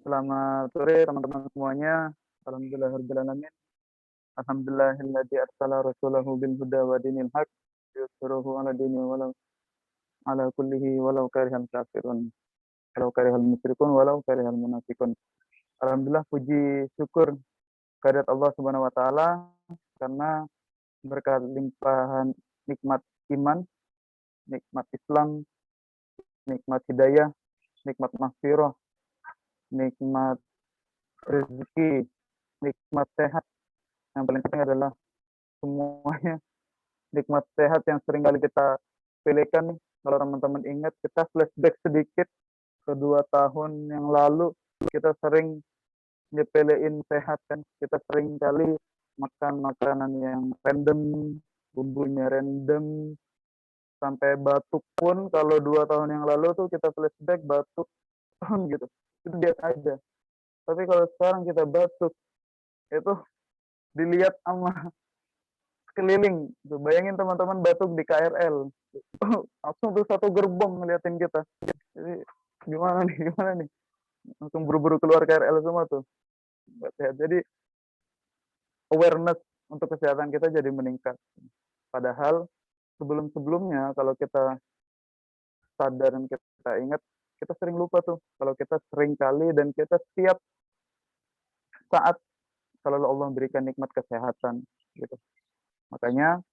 Selamat sore teman-teman semuanya. Alhamdulillahirabbil alamin. Alhamdulillahilladzi arsala rasulahu bil huda wa dinil haq yusruhu ala dini walau ala kullihi walau karihal kafirun. Walau karihal musyrikun walau karihal munafiqun. Alhamdulillah, puji syukur kehadirat Allah Subhanahu wa taala karena berkat limpahan nikmat iman, nikmat Islam, nikmat hidayah, nikmat maghfirah, nikmat rezeki, nikmat sehat. Yang paling penting adalah semuanya nikmat sehat yang sering kali kita pilihkan nih. Kalau teman-teman ingat, kita flashback sedikit ke 2 tahun yang lalu, kita sering nyepelein sehat kan. Kita sering kali makan makanan yang random, bumbunya random, sampai batuk pun kalau 2 tahun yang lalu tuh kita flashback batuk gitu. Itu biasa aja. Tapi kalau sekarang kita batuk, itu dilihat sama keliling. Tuh, bayangin teman-teman batuk di KRL. Langsung tuh satu gerbong ngeliatin kita. Jadi gimana nih? Langsung buru-buru keluar KRL semua tuh. Nggak sehat. Jadi awareness untuk kesehatan kita jadi meningkat. Padahal sebelum-sebelumnya kalau kita sadar dan kita ingat, kita sering lupa tuh. Kalau kita sering kali dan kita setiap saat selalu Allah berikan nikmat kesehatan gitu. Makanya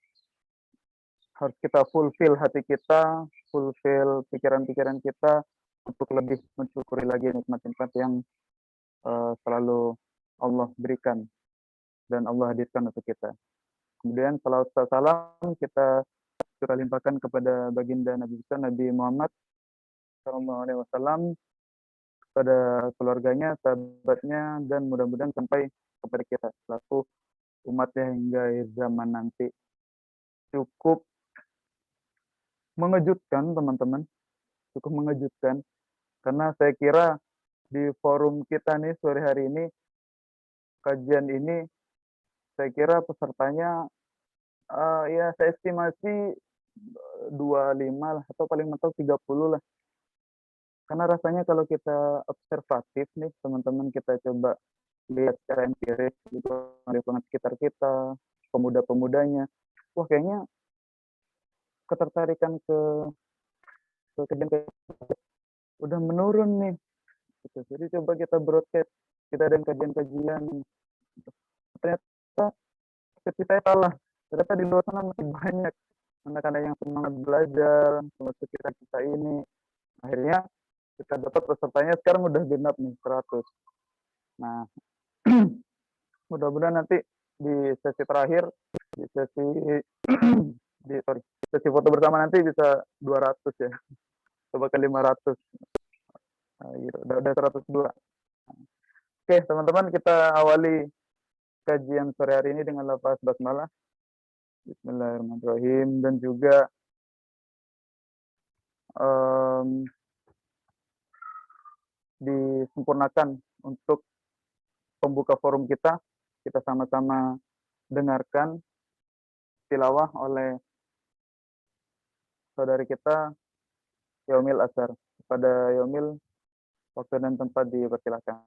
harus kita fulfill hati kita, fulfill pikiran-pikiran kita untuk lebih mensyukuri lagi nikmat-nikmat yang selalu Allah berikan dan Allah hadirkan untuk kita. Kemudian salawat salam kita limpahkan kepada baginda Nabi besar Nabi Muhammad SAW, kepada keluarganya, sahabatnya, dan mudah-mudahan sampai kepada kita selaku umatnya hingga akhir zaman nanti. Cukup mengejutkan teman-teman, cukup mengejutkan, karena saya kira di forum kita nih sore hari ini, kajian ini, saya kira pesertanya ya saya estimasi 25 lah, atau paling mentok 30 lah. Karena rasanya kalau kita observatif nih teman-teman, kita coba lihat secara empiris gitu, lingkungan sekitar kita, pemuda-pemudanya, wah kayaknya ketertarikan ke kajian udah menurun nih gitu. Jadi coba kita broadcast, kita ada kajian-kajian, ternyata kita salah, ternyata di luar sana masih banyak anak-anak yang semangat belajar seperti kita ini. Akhirnya kita dapat pesertanya sekarang udah genap nih 100. Nah mudah-mudahan nanti di sesi terakhir, di sesi sesi foto bersama nanti bisa 200 ya, coba ke 500. Nah, gitu. Udah 102. Oke teman-teman, kita awali kajian sore hari ini dengan lafaz basmalah. Bismillahirrahmanirrahim. Dan juga disempurnakan untuk pembuka forum kita sama-sama dengarkan tilawah oleh saudari kita Yaumil Azhar. Pada Yaumil, waktu dan tempat dipersilakan.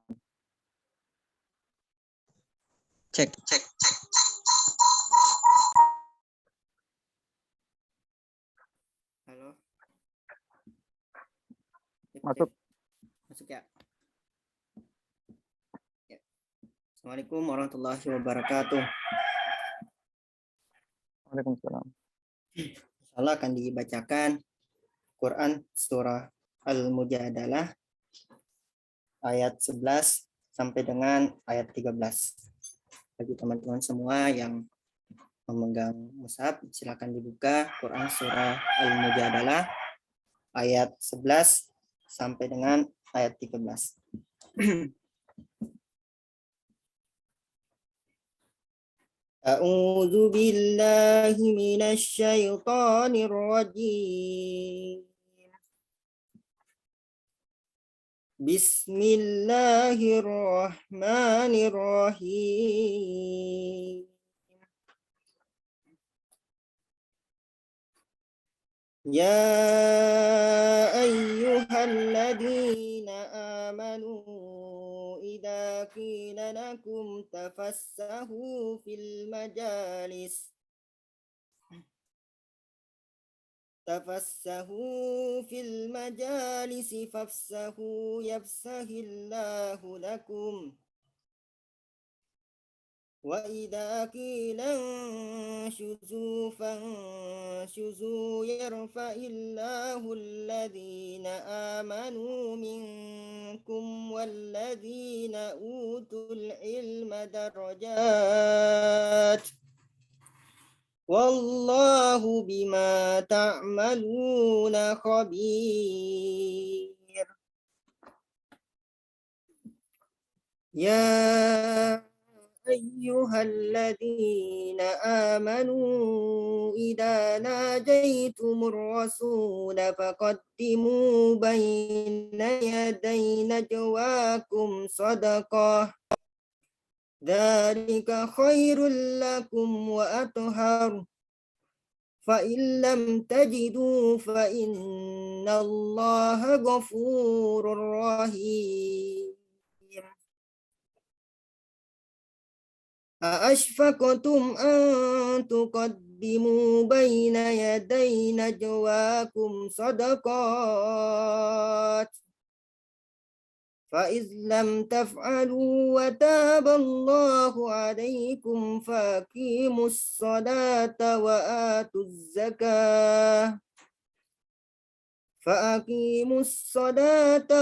Cek. Halo. Masuk ya. Assalamualaikum warahmatullahi wabarakatuh. Waalaikumsalam. Insyaallah akan dibacakan Quran surah Al-Mujadalah ayat 11 sampai dengan ayat 13. Bagi teman-teman semua yang memegang mushaf, silakan dibuka Quran surah Al-Mujadalah ayat 11 sampai dengan ayat 13. A'udzu billahi minasy syaithanir rajim. Bismillahirrahmanirrahim. Ya ayyuhal الذين آمنوا إذا قيل لكم تفسحوا في المجالس فافسحوا يفسح الله لكم وإذا قيل انشزوا فانشزوا يرفع الله الذين آمنوا منكم والذين أوتوا العلم درجات والله بما تعملون خبير. يا أيها الذين آمنوا إذا ناجيتم الرسول فقدموا بين يدي نجواكم صدقة ذلك خير لكم وأطهر فإن لم تجدوا فإن الله غفور رحيم. أأشفقتم أن تقدموا بين يدي نجواكم صدقات فإذ لم تفعلوا وتاب الله عليكم فأقيموا الصلاة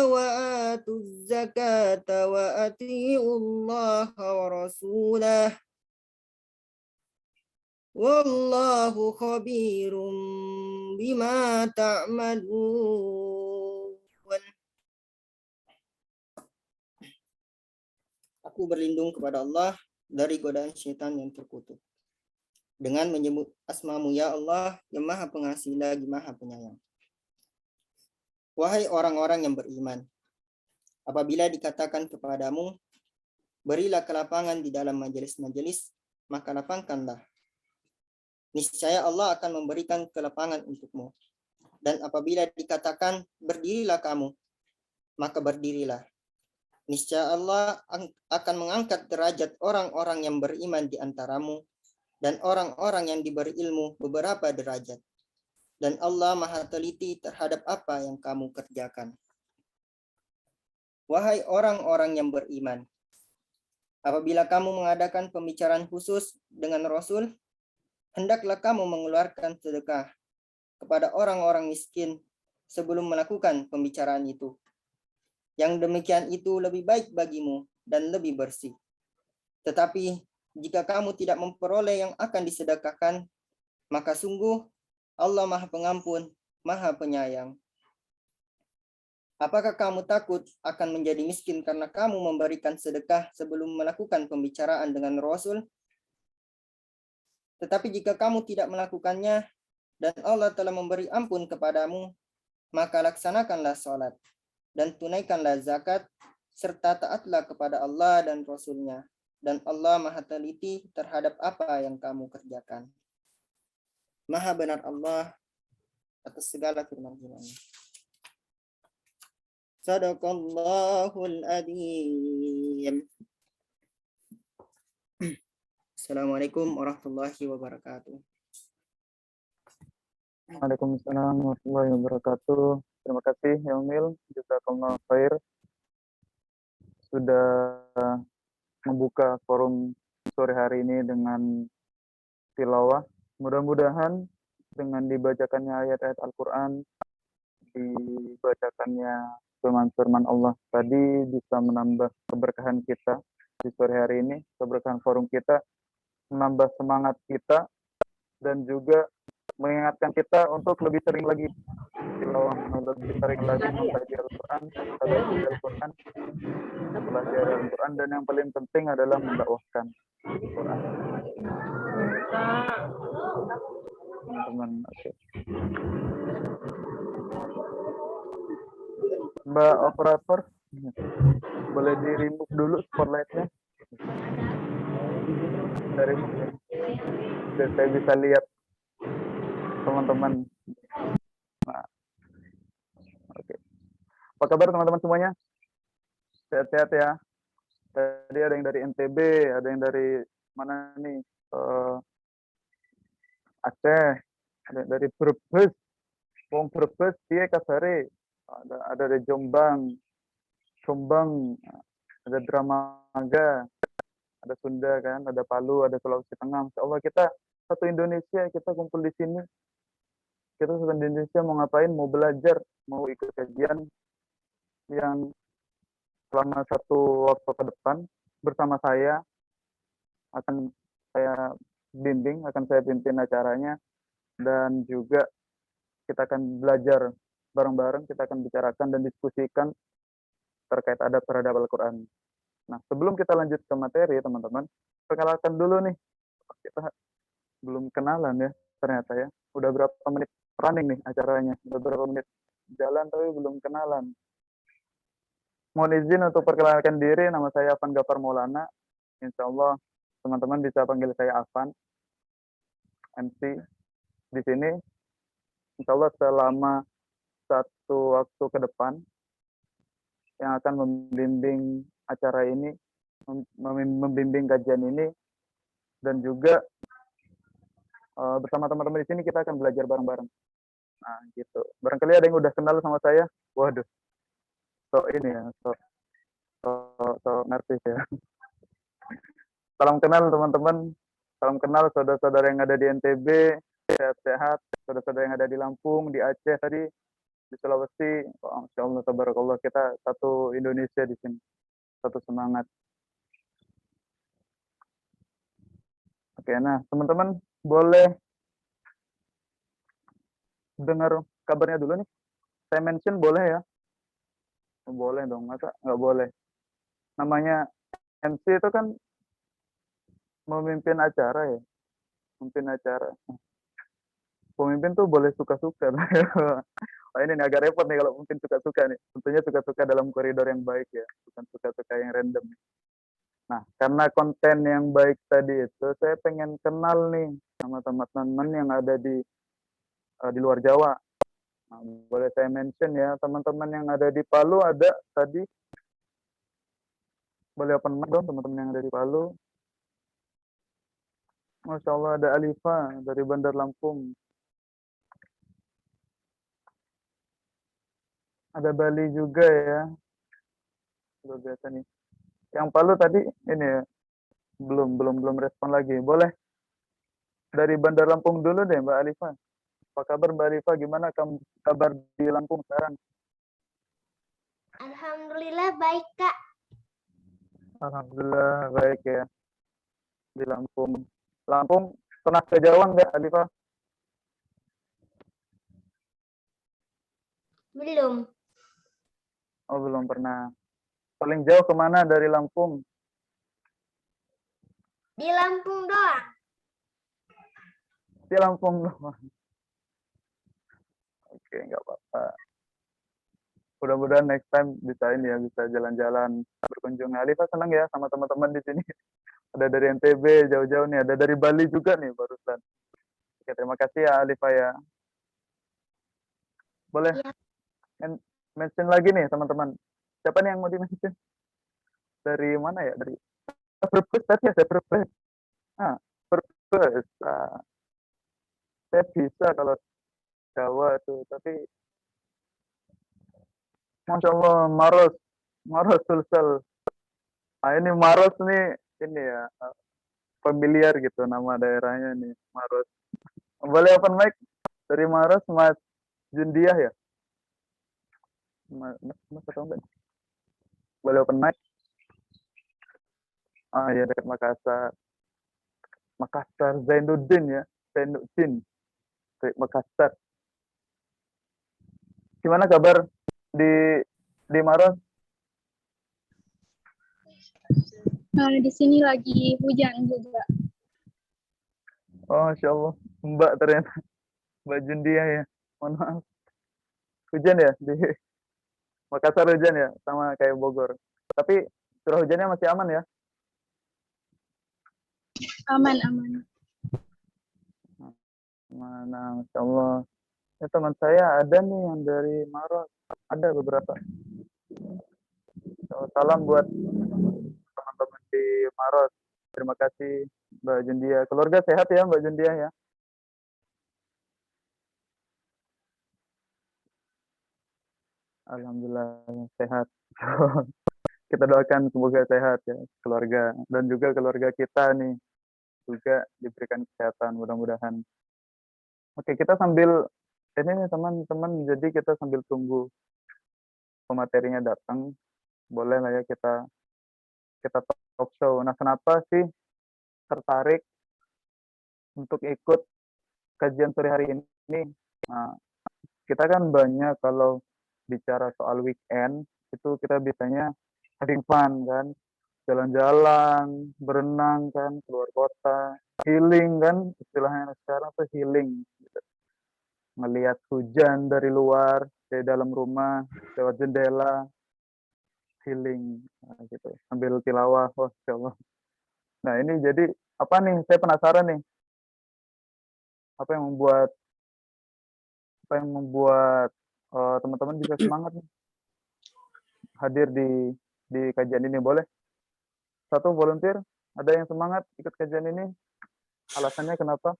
وآتوا الزكاة وأطيعوا الله ورسوله والله خبير بما تعملون. Aku berlindung kepada Allah dari godaan syaitan yang terkutuk. Dengan menyebut asma-Mu ya Allah, yang Maha Pengasih lagi Maha Penyayang. Wahai orang-orang yang beriman, apabila dikatakan kepadamu, berilah kelapangan di dalam majelis-majelis, maka lapangkanlah. Niscaya Allah akan memberikan kelapangan untukmu. Dan apabila dikatakan, berdirilah kamu, maka berdirilah. Niscaya Allah akan mengangkat derajat orang-orang yang beriman di antaramu dan orang-orang yang diberi ilmu beberapa derajat. Dan Allah Maha teliti terhadap apa yang kamu kerjakan. Wahai orang-orang yang beriman, apabila kamu mengadakan pembicaraan khusus dengan Rasul, hendaklah kamu mengeluarkan sedekah kepada orang-orang miskin sebelum melakukan pembicaraan itu. Yang demikian itu lebih baik bagimu dan lebih bersih. Tetapi jika kamu tidak memperoleh yang akan disedekahkan, maka sungguh Allah Maha Pengampun, Maha Penyayang. Apakah kamu takut akan menjadi miskin karena kamu memberikan sedekah sebelum melakukan pembicaraan dengan Rasul? Tetapi jika kamu tidak melakukannya dan Allah telah memberi ampun kepadamu, maka laksanakanlah sholat dan tunaikanlah zakat, serta taatlah kepada Allah dan Rasul-Nya. Dan Allah Maha teliti terhadap apa yang kamu kerjakan. Maha benar Allah atas segala firman-Nya. Sadaqallahul adzim. Assalamualaikum warahmatullahi wabarakatuh. Waalaikumsalam warahmatullahi wabarakatuh. Terima kasih Yaumil, jazakallahu khair, sudah membuka forum sore hari ini dengan tilawah. Mudah-mudahan dengan dibacakannya ayat-ayat Al-Quran, dibacakannya firman-firman Allah tadi bisa menambah keberkahan kita di sore hari ini, keberkahan forum kita, menambah semangat kita, dan juga mengingatkan kita untuk lebih sering lagi tilawah, lebih sering lagi belajar Al-Quran, belajar Al-Quran, dan yang paling penting adalah mendakwahkan Al-Quran. Teman-teman, oke. Mbak operator, boleh di-remove dulu spotlight-nya? Dari remove, biar saya bisa lihat teman-teman. Nah, oke. Apa kabar teman-teman semuanya? Sehat-sehat ya. Tadi ada yang dari NTB, ada yang dari mana nih? Aceh, ada yang dari Brebes, Wong Brebes, piye kabare? Ada dari Jombang, ada Dramaga, ada Sunda kan, ada Palu, ada Sulawesi Tengah. Masya Allah kita satu Indonesia, kita kumpul di sini. Kita satu Indonesia mau ngapain? Mau belajar, mau ikut kajian yang selama satu waktu ke depan bersama saya akan saya bimbing, akan saya pimpin acaranya, dan juga kita akan belajar bareng-bareng, kita akan bicarakan dan diskusikan terkait adab terhadap Al-Quran. Nah, sebelum kita lanjut ke materi, teman-teman, perkenalkan dulu nih, kita belum kenalan ya, ternyata ya. Udah berapa menit running nih acaranya, udah berapa menit jalan tapi belum kenalan. Mohon izin untuk perkenalkan diri, nama saya Afan Gafar Maulana. Insya Allah teman-teman bisa panggil saya Afan, MC di sini. Insya Allah selama satu waktu ke depan yang akan membimbing acara ini, membimbing kajian ini, dan juga bersama teman-teman di sini kita akan belajar bareng-bareng. Nah, gitu. Barangkali ada yang udah kenal sama saya. Waduh, so ini ya, so narsis ya. Salam kenal teman-teman, salam kenal saudara-saudara yang ada di NTB, sehat-sehat, saudara-saudara yang ada di Lampung, di Aceh tadi, di Sulawesi. Oh, Masya Allah, tabarakallah, kita satu Indonesia di sini, satu semangat. Oke, nah teman-teman boleh dengar kabarnya dulu nih. Saya mention boleh ya? Boleh dong, masa nggak boleh? Namanya MC itu kan memimpin acara ya, memimpin acara. Pemimpin tuh boleh suka-suka. Oh, ini nih agak repot nih kalau mungkin suka-suka nih. Tentunya suka-suka dalam koridor yang baik ya, bukan suka-suka yang random. Nah, karena konten yang baik tadi itu, saya pengen kenal nih sama teman-teman yang ada di luar Jawa. Nah, boleh saya mention ya, teman-teman yang ada di Palu ada tadi. Boleh open mic dong teman-teman yang ada di Palu. Masya Allah ada Alifa dari Bandar Lampung. Ada Bali juga ya. Luar biasa nih. Yang Palu tadi ini ya, belum respon lagi. Boleh dari Bandar Lampung dulu deh Mbak Alifa. Apa kabar Mbak Alifa? Gimana kamu kabar di Lampung sekarang? Alhamdulillah baik, Kak. Alhamdulillah baik ya di Lampung. Lampung pernah ke Jawa nggak Alifa? Belum. Oh belum pernah. Paling jauh kemana dari Lampung? Di Lampung doang. Di Lampung doang. Oke, nggak apa-apa. Mudah-mudahan next time bisa ini ya, bisa jalan-jalan berkunjung. Alifa senang ya sama teman-teman di sini. Ada dari NTB jauh-jauh nih, ada dari Bali juga nih barusan. Oke, terima kasih ya Alifa ya. Boleh Ya. mention lagi nih teman-teman. Siapa nih yang mau di-mention? Dari mana ya? Dari Brebes tadi ada Brebes. Ah, Brebes. Saya bisa kalau Jawa tuh, tapi Masya Allah Maros Sulsel. Nah ini Maros nih ini ya familiar gitu nama daerahnya nih Maros. Boleh open mic dari Maros Mas Jundiah ya? Mas atau enggak? Boleh open mic? Ah ya dekat Makassar. Makassar Zainuddin ya, Zainuddin dari Makassar. Gimana kabar di Maros? Di sini lagi hujan juga. Oh, Masya Allah. Mbak ternyata. Mbak Jundiah ya. Mohon maaf. Hujan ya? Di Makassar hujan ya? Sama kayak Bogor. Tapi curah hujannya masih aman ya? Aman. Mana, Masya Allah. Ya, teman saya ada nih yang dari Maros. Ada beberapa. Salam buat teman-teman di Maros. Terima kasih Mbak Jundia. Keluarga sehat ya Mbak Jundia ya? Alhamdulillah sehat. Kita doakan semoga sehat ya keluarga dan juga keluarga kita nih juga diberikan kesehatan mudah-mudahan. Oke, kita sambil ini nih teman-teman, jadi kita sambil tunggu pematerinya datang, boleh lah ya kita talk show. Nah, kenapa sih tertarik untuk ikut kajian sore hari ini? Nah, kita kan banyak kalau bicara soal weekend itu kita biasanya having fun kan, jalan-jalan, berenang kan, keluar kota, healing kan, istilahnya sekarang tuh healing. Gitu. Ngelihat hujan dari luar, dari dalam rumah, lewat jendela, healing gitu. Sambil tilawah, wah, Allah. Nah ini jadi apa nih? Saya penasaran nih, apa yang membuat teman-teman bisa semangat nih hadir di kajian ini, boleh? Satu volunteer, ada yang semangat ikut kajian ini? Alasannya kenapa?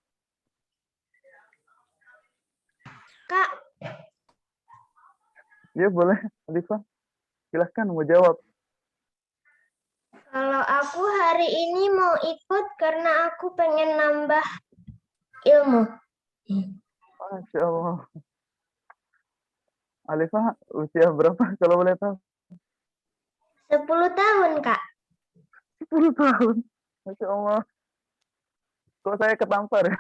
Kak, Iya boleh, Alifah. Silahkan mau jawab. kalau aku hari ini mau ikut karena aku pengen nambah ilmu. Masya Allah. Alifah usia berapa kalau boleh tahu? 10 tahun, Kak. 10 tahun. Masya Allah. Kok saya ketampar ya?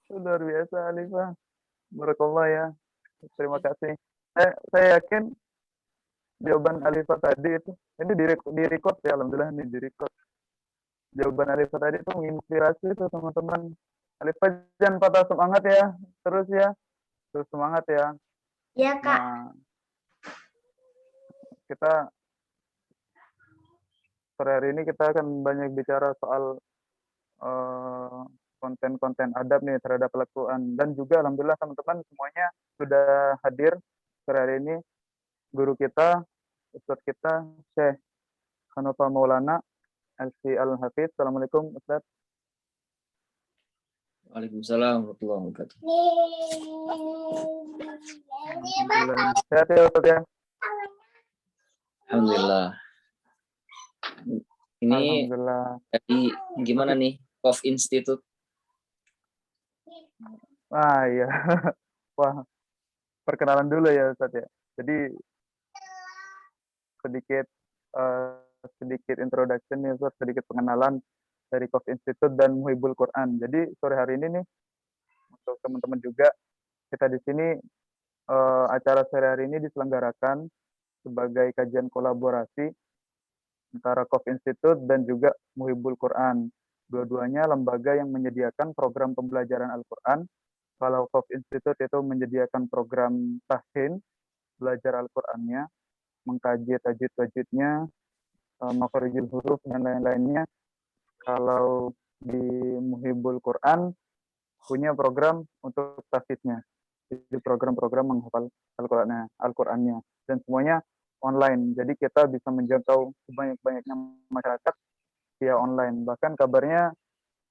Luar biasa Alifah. Barakallah ya. Terima kasih. Saya yakin jawaban Alifah tadi itu, ini di record ya, alhamdulillah ini di record. Jawaban Alifah tadi itu menginspirasi tuh teman-teman. Alifah jangan patah semangat ya, terus ya, terus semangat ya. Ya, Kak. Nah, kita sore hari ini kita akan banyak bicara soal konten-konten adab nih terhadap Al-Quran, dan juga alhamdulillah teman-teman semuanya sudah hadir sore hari ini. Guru kita, Ustadz kita, Syekh Hanafa Maulana LC Al-Hafiz. Assalamualaikum Ustadz. Waalaikumsalam warahmatullahi wabarakatuh. Alhamdulillah. Sehat ya Ustadz ya? Alhamdulillah. Ini Alhamdulillah. dari gimana nih? Kof Institute. Ah iya. Wah, perkenalan dulu ya Ustadz ya. Jadi sedikit sedikit introduction nih Ustadz, sedikit pengenalan dari Kof Institute dan Muhibul Quran. Jadi sore hari ini nih untuk teman-teman juga, kita di sini acara sore hari ini diselenggarakan sebagai kajian kolaborasi antara Kof Institute dan juga Muhibul Quran. Dua-duanya lembaga yang menyediakan program pembelajaran Al-Quran. Kalau Kof Institute itu menyediakan program tahsin, belajar Al-Qurannya, mengkaji tajwid-tajwidnya, makharijul huruf, dan lain-lainnya. Kalau di Muhibul Quran punya program untuk tahfidnya. Jadi program-program menghafal Al-Qurannya. Dan semuanya online. Jadi kita bisa menjangkau sebanyak-banyaknya masyarakat via online. Bahkan kabarnya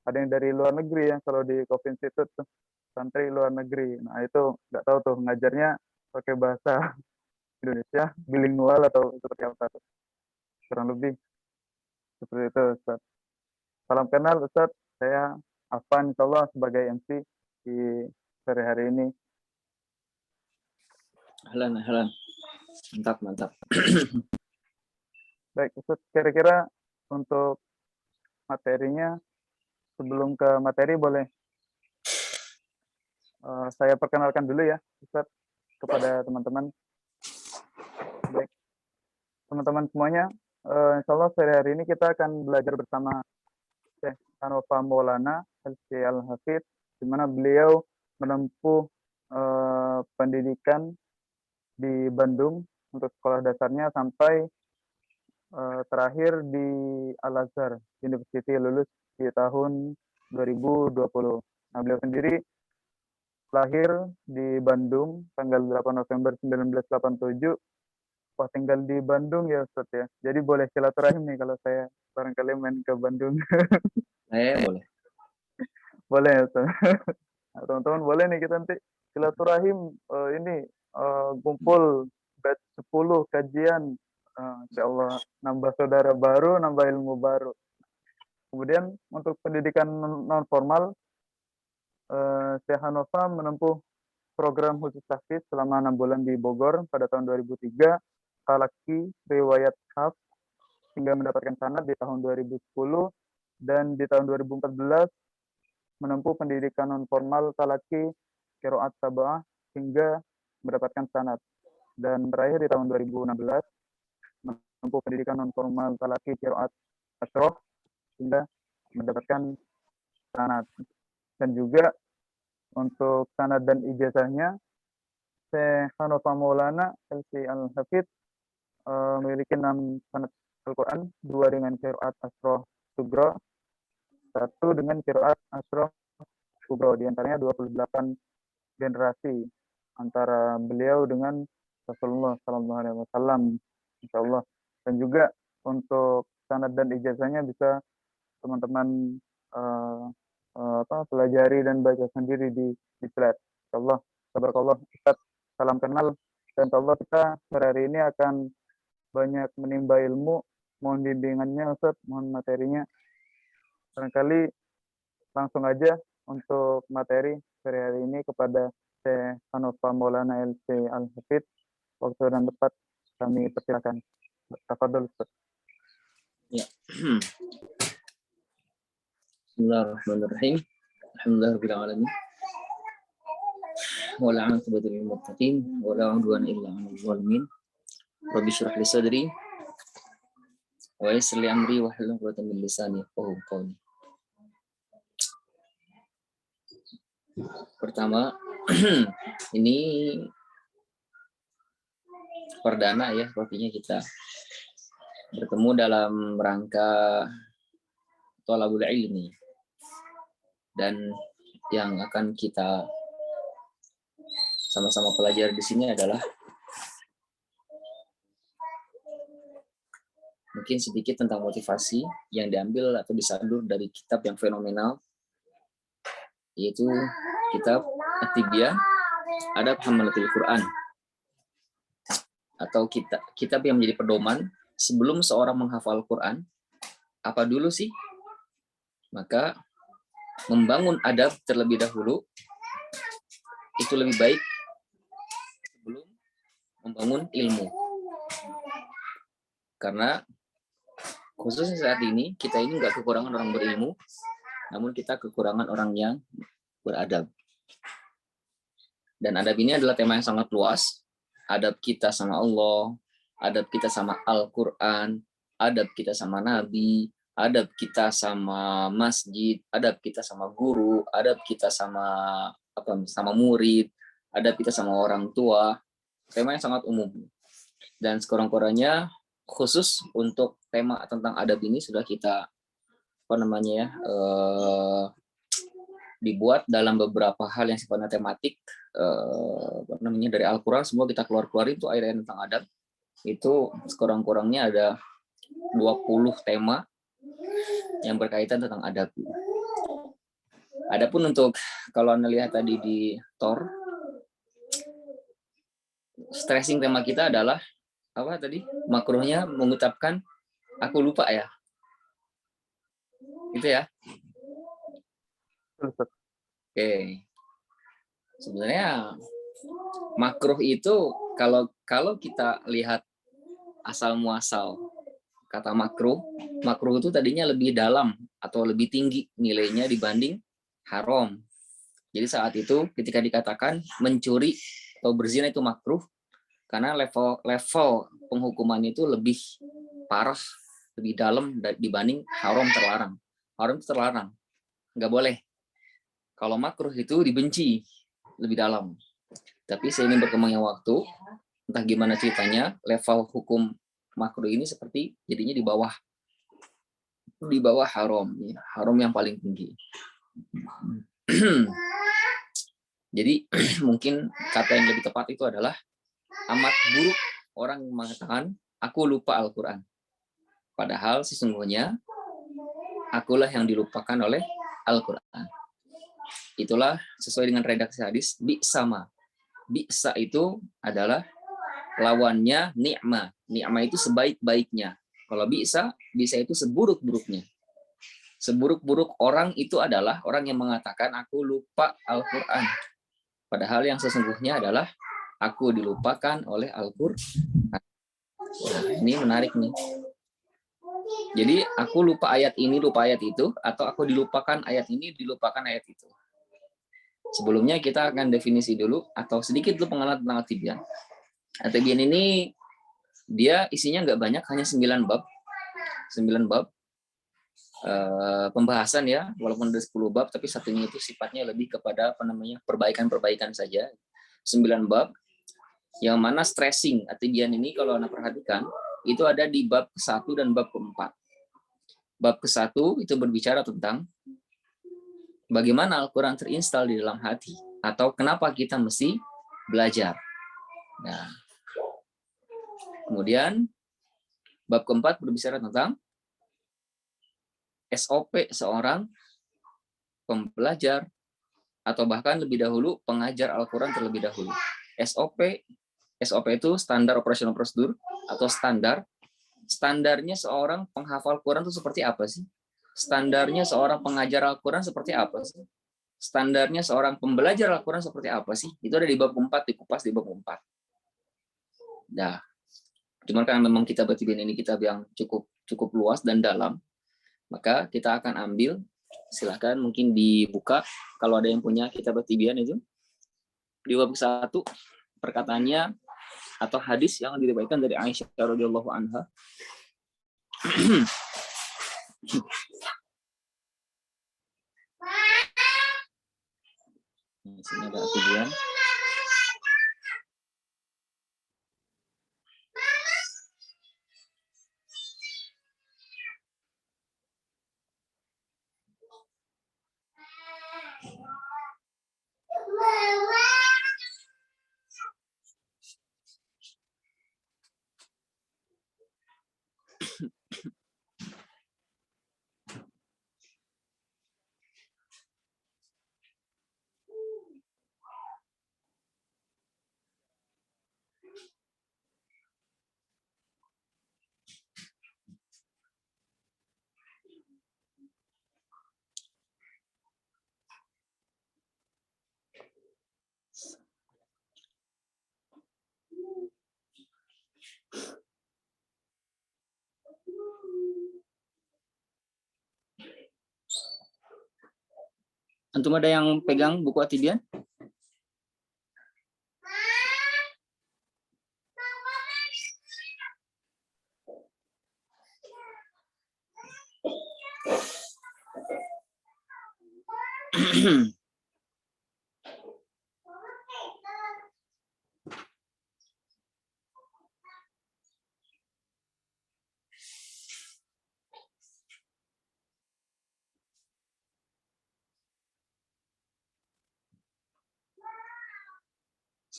ada yang dari luar negeri ya, kalau di Kof Institute tuh, santri luar negeri. Nah itu nggak tahu tuh ngajarnya pakai bahasa Indonesia, bilingual atau seperti apa tuh. Kurang lebih seperti itu Ustaz. Salam kenal Ustaz, saya Afan insyaallah sebagai MC di sore hari ini. Ahlan. Mantap. Baik Ustaz, kira-kira untuk materinya, sebelum ke materi boleh saya perkenalkan dulu ya Ustaz kepada teman-teman. Baik, teman-teman semuanya, insya Allah sore hari ini kita akan belajar bersama Syekh Hanafa Maulana LC Al-Hafiz, di mana beliau menempuh pendidikan di Bandung untuk sekolah dasarnya sampai terakhir di Al-Azhar University, lulus di tahun 2020. Nah, beliau sendiri lahir di Bandung tanggal 8 November 1987, Wah, tinggal di Bandung ya Ustaz ya. Jadi boleh silaturahim nih kalau saya barangkali main ke Bandung. Boleh. Boleh ya Ustaz. Nah, teman-teman boleh nih kita nanti silaturahim ini kumpul batch 10 kajian. Insyaallah nambah saudara baru, nambah ilmu baru. Kemudian untuk pendidikan non formal, Syekh Hanova menempuh program khusus tahfiz selama 6 bulan di Bogor pada tahun 2003, talaki riwayat hafs hingga mendapatkan sanad di tahun 2010, dan di tahun 2014 menempuh pendidikan non formal talaki qiraat sab'ah hingga mendapatkan sanad. Dan terakhir di tahun 2016 menempuh pendidikan non formal talaki qiraat asyrah hingga mendapatkan sanad. Dan juga untuk sanad dan ijazahnya, Syekh Hanova Maulana LC Al-Hafidh memiliki 6 sanad Al-Quran, 2 dengan qiraat asyrah sugra, 1 dengan qiraat asyrah kubra. Di antaranya 28 generasi antara beliau dengan Rasulullah Sallallahu Alaihi Wasallam, insyaallah. Dan juga untuk sanad dan ijazahnya bisa teman-teman pelajari dan baca sendiri di flat. Insyaallah. Tabarakallah Ustaz, salam kenal, dan insyaallah kita hari ini akan banyak menimba ilmu. Mohon bimbingannya Ustaz, mohon materinya. Barangkali langsung aja untuk materi hari ini kepada Syekh Hanova Maulana LC Al-Hafidh. Waktu dan tempat kami persilakan. Tafadhol Ustaz. Ya. Bismillahirrahmanirrahim. Alhamdulillahirabbil alamin. Wala 'aqibatu lil muttaqin wa la 'udwana illa 'alal zalimin. Rabbi shrah li sadri wa yassir li amri wahlul 'uqdatam min lisani yafqahu qawli. Pertama, ini perdana ya, sepertinya kita bertemu dalam rangka thalabul ilmi, dan yang akan kita sama-sama pelajari di sini adalah mungkin sedikit tentang motivasi yang diambil atau disandur dari kitab yang fenomenal, yaitu kitab At-Tibyah Adab Hamalatul Quran, atau kitab yang menjadi pedoman sebelum seorang menghafal Quran. Apa dulu sih? Maka membangun adab terlebih dahulu itu lebih baik sebelum membangun ilmu. Karena khususnya saat ini kita ini nggak kekurangan orang berilmu, namun kita kekurangan orang yang beradab. Dan adab ini adalah tema yang sangat luas. Adab kita sama Allah, adab kita sama Al-Quran, adab kita sama Nabi, adab kita sama masjid, adab kita sama guru, adab kita sama murid, adab kita sama orang tua. Tema yang sangat umum. Dan sekurang-kurangnya khusus untuk tema tentang adab ini sudah kita dibuat dalam beberapa hal yang sifatnya tematik, dari Al-Quran. Semua kita keluarin itu ayat-ayat tentang adab. Itu sekurang-kurangnya ada 20 tema yang berkaitan tentang adab. Adapun untuk kalau Anda lihat tadi di Tor, stressing tema kita adalah apa tadi? Makruhnya mengucapkan aku lupa ya. Gitu ya. Oke. Sebenarnya makruh itu kalau kita lihat asal muasal kata makruh itu tadinya lebih dalam atau lebih tinggi nilainya dibanding haram. Jadi saat itu ketika dikatakan mencuri atau berzina itu makruh, karena level penghukuman itu lebih parah, lebih dalam dibanding haram terlarang. Haram itu terlarang, nggak boleh. Kalau makruh itu dibenci, lebih dalam. Tapi seiring berkembangnya waktu, entah gimana ceritanya, level hukum makruh ini seperti jadinya di bawah haram, ya. Haram yang paling tinggi. Jadi mungkin kata yang lebih tepat itu adalah amat buruk orang mengatakan, aku lupa Al-Quran. Padahal sesungguhnya, akulah yang dilupakan oleh Al-Quran. Itulah sesuai dengan redaksi hadis, bi'sama. Bi'sa itu adalah lawannya ni'ma. Ni'ma itu sebaik-baiknya. Kalau bi'sa itu seburuk-buruknya. Seburuk-buruk orang itu adalah orang yang mengatakan, aku lupa Al-Quran. Padahal yang sesungguhnya adalah, aku dilupakan oleh Al-Quran. Nah, ini menarik nih. Jadi aku lupa ayat ini, lupa ayat itu, atau aku dilupakan ayat ini, dilupakan ayat itu. Sebelumnya kita akan definisi dulu, atau sedikit dulu pengenalan tentang At-Tibyan. At-Tibyan ini dia isinya nggak banyak, hanya 9 bab. 9 bab pembahasan ya, walaupun ada 10 bab, tapi satunya itu sifatnya lebih kepada perbaikan-perbaikan saja. 9 bab, yang mana stressing At-Tibyan ini kalau Anda perhatikan, itu ada di bab ke-1 dan bab ke-4. Bab ke-1 itu berbicara tentang bagaimana Al-Quran terinstal di dalam hati, atau kenapa kita mesti belajar. Nah, kemudian bab ke-4 berbicara tentang SOP seorang pembelajar, atau bahkan lebih dahulu pengajar Al-Quran terlebih dahulu. SOP itu standar operasional prosedur, atau standarnya seorang penghafal Quran itu seperti apa sih? Standarnya seorang pengajar Al-Quran seperti apa sih? Standarnya seorang pembelajar Al-Quran seperti apa sih? Itu ada di bab 4, dikupas di bab 4. Nah, cuman karena memang kitab At-Tibyan ini kitab yang cukup luas dan dalam, maka kita akan ambil, silahkan mungkin dibuka kalau ada yang punya kitab At-Tibyan itu. Di bab 1, perkataannya atau hadis yang diriwayatkan dari Aisyah radhiyallahu anha. Di sini ada At-Tibyan. Antum ada yang pegang buku At-Tibyan?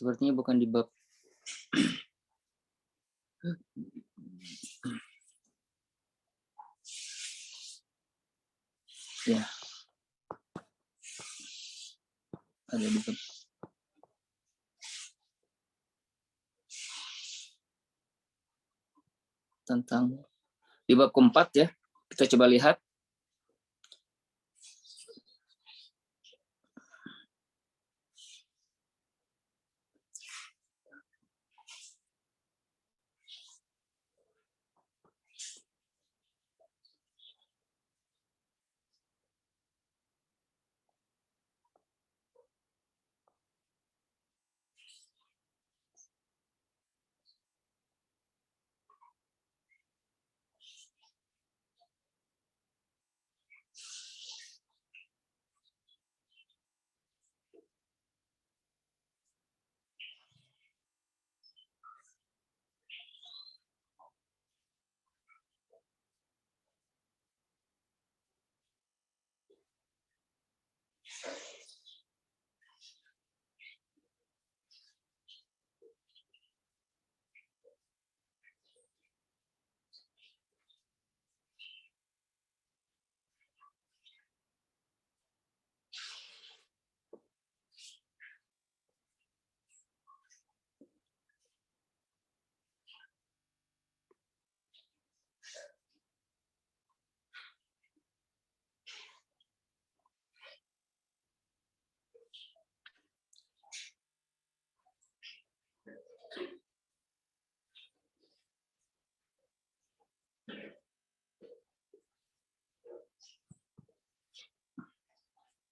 Sepertinya bukan di bab. Ya. Ada di bab. Tentang di bab keempat ya. Kita coba lihat.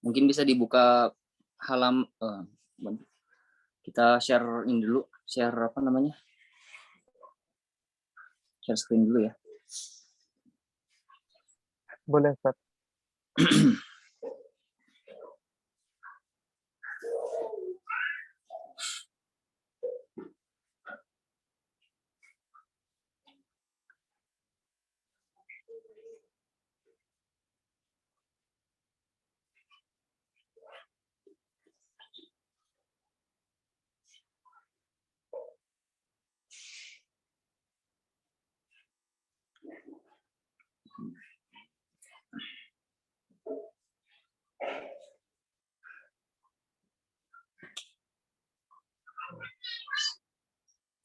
Mungkin bisa dibuka kita share ini dulu, share apa namanya? Share screen dulu ya. Boleh, Ustaz.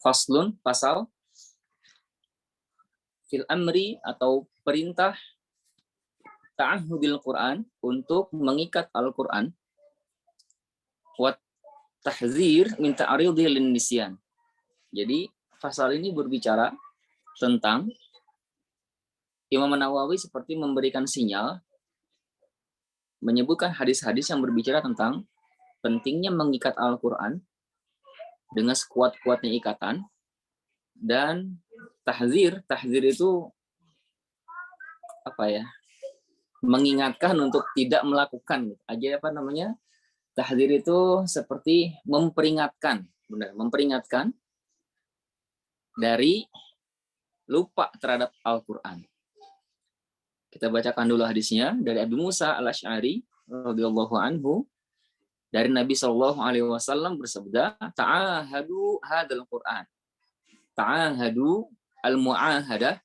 Faslun, pasal fil amri atau perintah ta'ahudil Quran, untuk mengikat Al-Quran, wa tahzir min ta'aridi lin nisyan. Jadi pasal ini berbicara tentang Imam Nawawi seperti memberikan sinyal, menyebutkan hadis-hadis yang berbicara tentang pentingnya mengikat Al-Quran dengan sekuat-kuatnya ikatan, dan tahzir itu apa ya? Mengingatkan untuk tidak melakukan. Aja apa namanya? Tahzir itu seperti memperingatkan, benar, memperingatkan dari lupa terhadap Al-Quran. Kita bacakan dulu hadisnya dari Abu Musa Al-Asy'ari radhiyallahu anhu, dari Nabi Shallallahu alaihi wasallam bersabda, ta'ahadu hadzal Quran. Ta'ahadu al-mu'ahadah.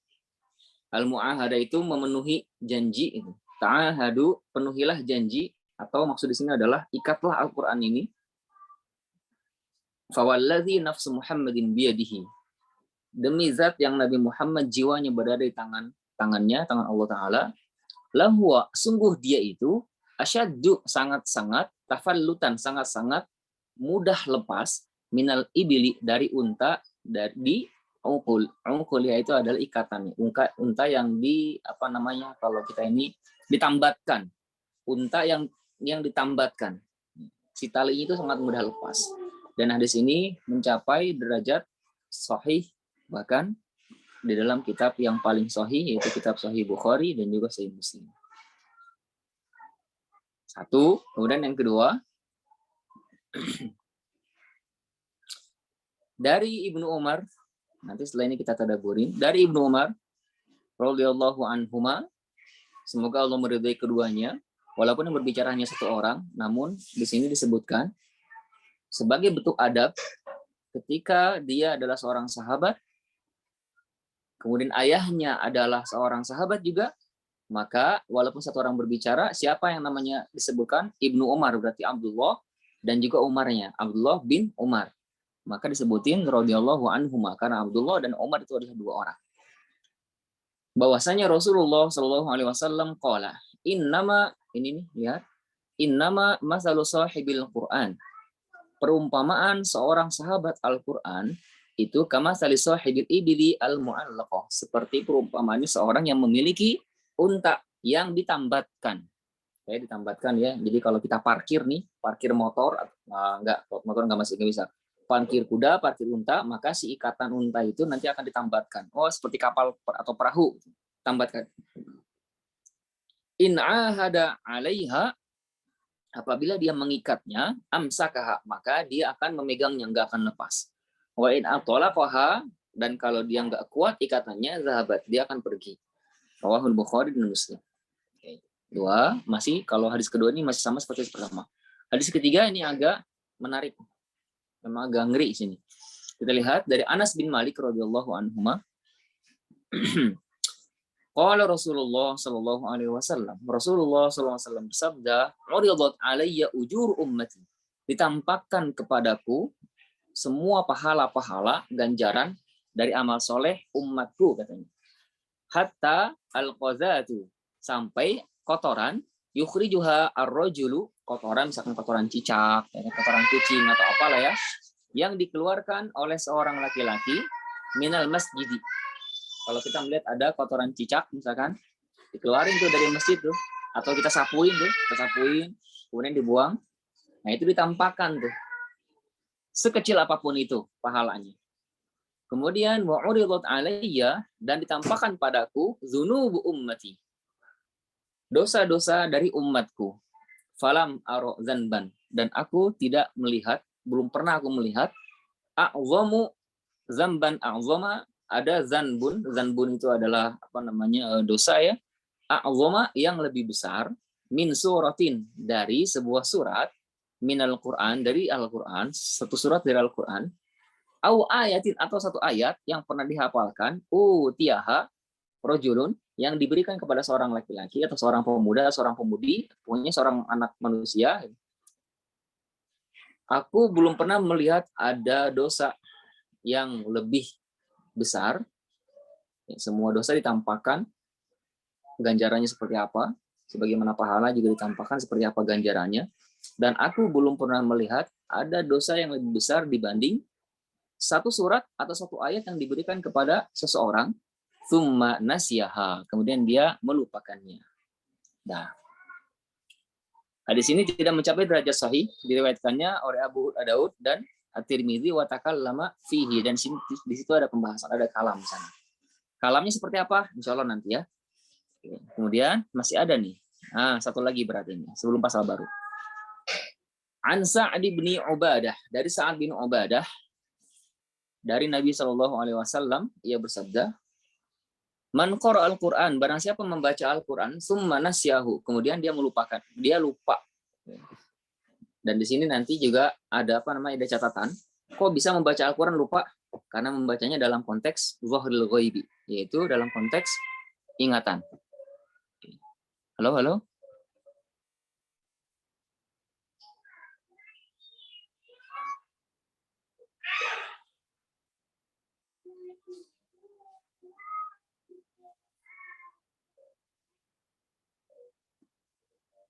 Al-mu'ahadah itu memenuhi janji. Ta'ahadu, penuhilah janji, atau maksud di sini adalah ikatlah Al-Quran ini. Fawalladzi nafsu Muhammadin biyadihi. Demi zat yang Nabi Muhammad jiwanya berada di tangannya, tangan Allah Ta'ala. Lahuwa, sungguh dia itu, asyaddu, sangat-sangat, tafallutan, sangat-sangat mudah lepas, minal ibili, dari unta, dari ungkul itu adalah ikatan. Unta yang apa namanya, kalau kita ini ditambatkan. Unta yang ditambatkan. Si tali itu sangat mudah lepas. Dan hadis ini mencapai derajat sahih, bahkan di dalam kitab yang paling sahih, yaitu kitab Sahih Bukhari dan juga Sahih Muslim. Satu, kemudian yang kedua, dari Ibnu Umar, nanti setelah ini kita tadaburin, dari Ibnu Umar radhiyallahu anhuma, semoga Allah meridai keduanya, walaupun yang berbicara hanya satu orang, namun di sini disebutkan sebagai bentuk adab ketika dia adalah seorang sahabat, kemudian ayahnya adalah seorang sahabat juga, maka walaupun satu orang berbicara, siapa yang namanya disebutkan? Ibnu Umar, berarti Abdullah, dan juga Umarnya, Abdullah bin Umar. Maka disebutin radhiyallahu anhuma, karena Abdullah dan Umar itu adalah dua orang. Bahwasanya Rasulullah Shallallahu alaihi wasallam qala, innama, ini nih, lihat, innama masalu sahibil Quran. Perumpamaan seorang sahabat Al-Quran itu kama sali sahibil ibli al-mu'allaqah, seperti perumpamaan seorang yang memiliki unta yang ditambatkan. Kayak ditambatkan ya. Jadi kalau kita parkir nih, parkir motor, motor nggak bisa. Parkir kuda, parkir unta, maka si ikatan unta itu nanti akan ditambatkan. Oh, seperti kapal atau perahu, tambatkan. In ahada 'alaiha, apabila dia mengikatnya, amsakaha, maka dia akan memegangnya, nggak akan lepas. Wa in atolaqaha, dan kalau dia nggak kuat ikatannya, zahabat, dia akan pergi. Rawahul Bukhari dan Muslim. Dua, masih kalau hadis kedua ini masih sama seperti pertama. Hadis ketiga ini agak menarik, memang agak ngeri sini. Kita lihat dari Anas bin Malik radhiyallahu anhu. Qala Rasulullah sallallahu alaihi wasallam. Rasulullah sallallahu alaihi wasallam bersabda, "Uridat alayya ujur ummati." Ditampakkan kepadaku semua pahala-pahala ganjaran dari amal soleh umatku, katanya. Hatta al-qazatu, sampai kotoran, yukhrijuha ar-rajulu, kotoran misalkan kotoran cicak, kotoran kucing atau apalah ya, yang dikeluarkan oleh seorang laki-laki minal masjidi. Kalau kita melihat ada kotoran cicak misalkan, dikeluarin tuh dari masjid tuh, atau kita sapuin tuh, kemudian dibuang. Nah, itu ditampakkan tuh. Sekecil apapun itu pahalanya. Kemudian wa'uridat alayya, dan ditampakkan padaku dzunubu ummati. Dosa-dosa dari umatku. Falam aro zanban, dan aku tidak melihat, belum pernah aku melihat a'zamu zamban a'zama, ada zanbun itu adalah dosa ya. A'zama yang lebih besar, min suratin dari sebuah surat, minal Quran dari Al-Quran, satu surat dari Al-Quran, au ayatin atau satu ayat yang pernah dihafalkan, tiaha rojulun yang diberikan kepada seorang laki-laki atau seorang pemuda, seorang pemudi, pokoknya seorang anak manusia. Aku belum pernah melihat ada dosa yang lebih besar. Semua dosa ditampakkan ganjarannya seperti apa, sebagaimana pahala juga ditampakkan seperti apa ganjarannya. Dan aku belum pernah melihat ada dosa yang lebih besar dibanding satu surat atau satu ayat yang diberikan kepada seseorang, tsumma nasiyaha, kemudian dia melupakannya. Nah, hadis ini tidak mencapai derajat sahih, diriwayatkannya oleh Abu Daud dan At-Tirmidzi wa takallama fihi, dan di situ ada pembahasan, ada kalam sana. Kalamnya seperti apa? Insya Allah nanti ya. Kemudian masih ada nih. Nah, satu lagi berarti ini sebelum pasal baru. An Sa'd bin Ubadah, dari Sa'ad bin Ubadah, dari Nabi SAW, ia bersabda, man qara al-Quran, barang siapa membaca Al-Quran, summa nasyahu, kemudian dia melupakan, dia lupa. Dan di sini nanti juga ada ada catatan, kok bisa membaca Al-Quran lupa? Karena membacanya dalam konteks zahril ghaibi, yaitu dalam konteks ingatan. Halo?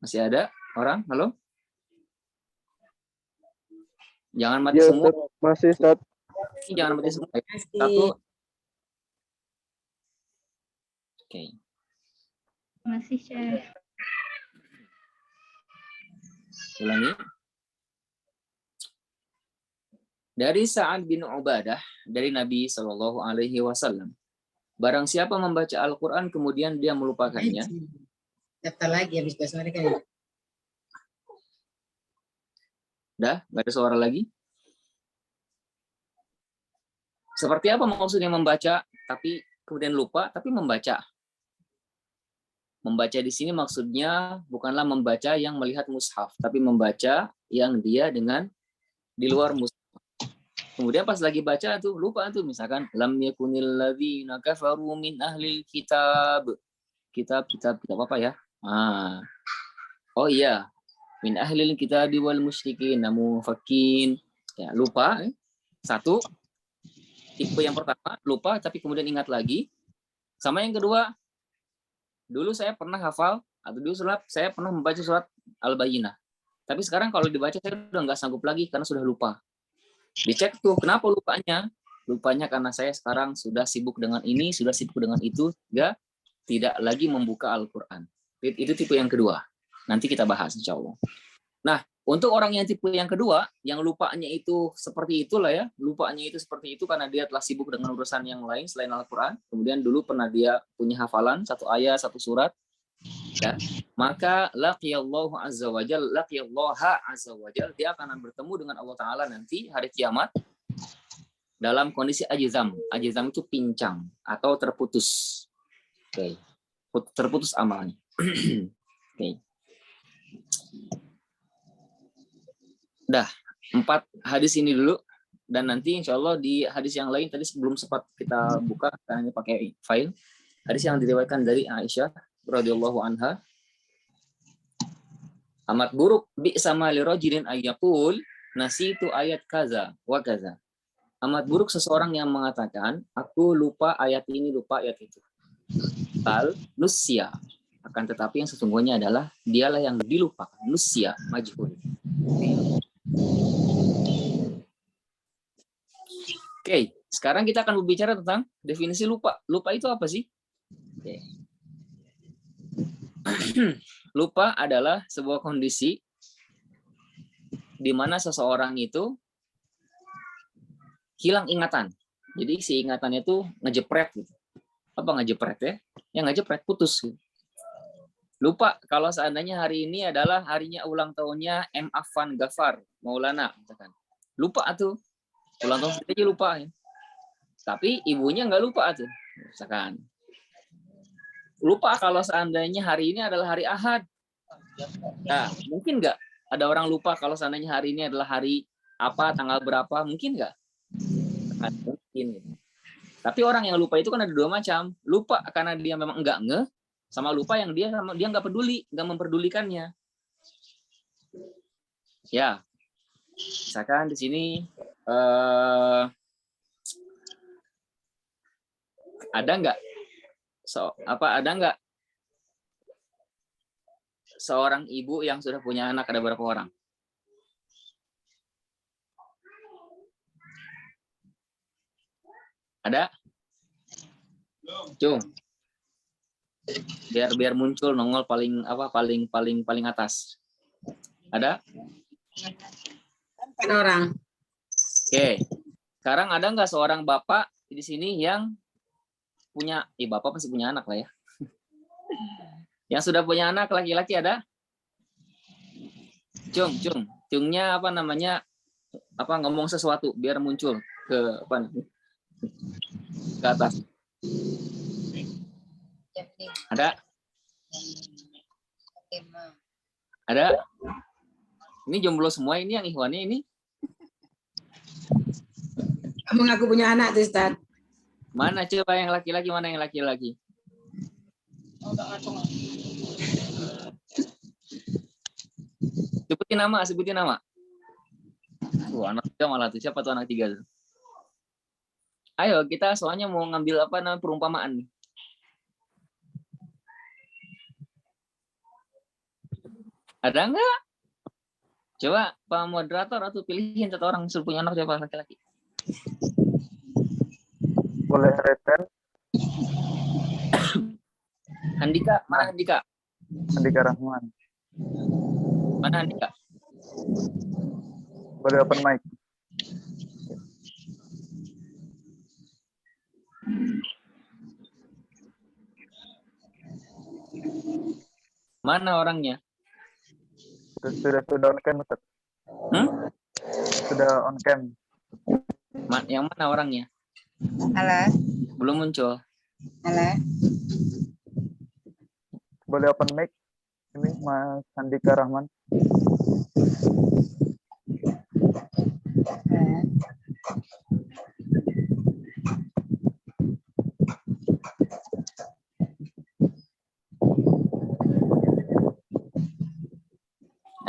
Masih ada orang? Halo? Jangan mati Ya, semua. Ustaz. Masih, Ustaz. Jangan mati semua. Satu. Oke. Masih, Syekh. Ulangi. Dari Sa'ad bin Ubadah, dari Nabi Shallallahu Alaihi Wasallam. Barang siapa membaca Al-Quran kemudian dia melupakannya. Daftar lagi habis bahasa mereka. Dah, nggak ada suara lagi. Seperti apa maksudnya membaca, tapi kemudian lupa, tapi membaca. Membaca di sini maksudnya bukanlah membaca yang melihat mushaf, tapi membaca yang dia dengan di luar mushaf. Kemudian pas lagi baca tuh lupa tuh, misalkan lam yakunil ladzina kafaru min ahlil kitab. Kitab apa ya? Oh iya, min ahlil kitabi wal musyrikin namu fakin. Ya, lupa. Satu, tipe yang pertama lupa tapi kemudian ingat lagi. Sama yang kedua, dulu saya pernah hafal atau dulu saya pernah membaca surat Al-Bayyinah. Tapi sekarang kalau dibaca saya udah nggak sanggup lagi karena sudah lupa. Dicek tuh kenapa lupanya? Lupanya karena saya sekarang sudah sibuk dengan ini, sudah sibuk dengan itu, tidak lagi membuka Al-Quran. Itu tipe yang kedua. Nanti kita bahas insya Allah. Nah, untuk orang yang tipe yang kedua, yang lupanya itu seperti itulah ya, lupanya itu seperti itu karena dia telah sibuk dengan urusan yang lain selain Al-Quran, kemudian dulu pernah dia punya hafalan, satu ayat, satu surat, ya, maka laqiyallaha azza wajal, dia akan bertemu dengan Allah Ta'ala nanti hari kiamat dalam kondisi ajizam. Ajizam itu pincang atau terputus. Oke. Terputus amalnya. Oke. Dah, 4 hadis ini dulu, dan nanti insya Allah di hadis yang lain tadi sebelum sempat kita buka karena ini pakai file, hadis yang diriwayatkan dari Aisyah radhiyallahu anha, amat buruk bi sama li rajulin ayyaqul nasitu ayat kaza wa kaza. Amat buruk seseorang yang mengatakan aku lupa ayat ini, lupa ayat itu. Tal nusya, akan tetapi yang sesungguhnya adalah dialah yang dilupakan. Nusya majhul. Oke, sekarang kita akan berbicara tentang definisi lupa. Lupa itu apa sih? Oke. Lupa adalah sebuah kondisi di mana seseorang itu hilang ingatan. Jadi si ingatannya itu ngejepret gitu. Apa ngejepret ya? Yang ngejepret putus gitu. Lupa kalau seandainya hari ini adalah harinya ulang tahunnya M. Affan Ghaffar Maulana misalkan. Lupa tuh. Ulang tahun aja lupa ya. Tapi ibunya nggak lupa tuh. Misalkan. Lupa kalau seandainya hari ini adalah hari Ahad. Nah, mungkin nggak ada orang lupa kalau seandainya hari ini adalah hari apa, tanggal berapa? Mungkin nggak? Mungkin. Tapi orang yang lupa itu kan ada dua macam. Lupa karena dia memang nggak ngeh, sama lupa yang dia nggak peduli, nggak memperdulikannya. Ya, misalkan di sini ada nggak seorang ibu yang sudah punya anak, ada berapa orang? Ada? Cung. Biar muncul nongol paling atas. Ada? 4 orang. Oke. Sekarang ada nggak seorang bapak di sini yang punya, bapak pasti punya anak lah ya. Yang sudah punya anak laki-laki ada? Cungnya apa namanya? Ngomong sesuatu biar muncul ke ke atas. Ada? Ada? Ini jomblo semua ini yang ikhwannya ini. Mengaku punya anak tuh, Ustaz. Mana coba yang laki-laki, mana yang laki-laki? Sebutin nama. Anak 3 malah tuh. Siapa tuh anak 3 tuh? Ayo, kita soalnya mau ngambil perumpamaan nih. Ada nggak? Coba Pak Moderator atau pilihin satu orang suruh punya anak siapa laki-laki. Boleh Reten? Andika, mana Andika? Andika Rahman. Mana Andika? Boleh open mic. Mana orangnya? Sudah on cam, Ustaz. Sudah on cam. Yang mana orangnya? Halo. Belum muncul. Halo. Boleh open mic. Ini Mas Andika Rahman.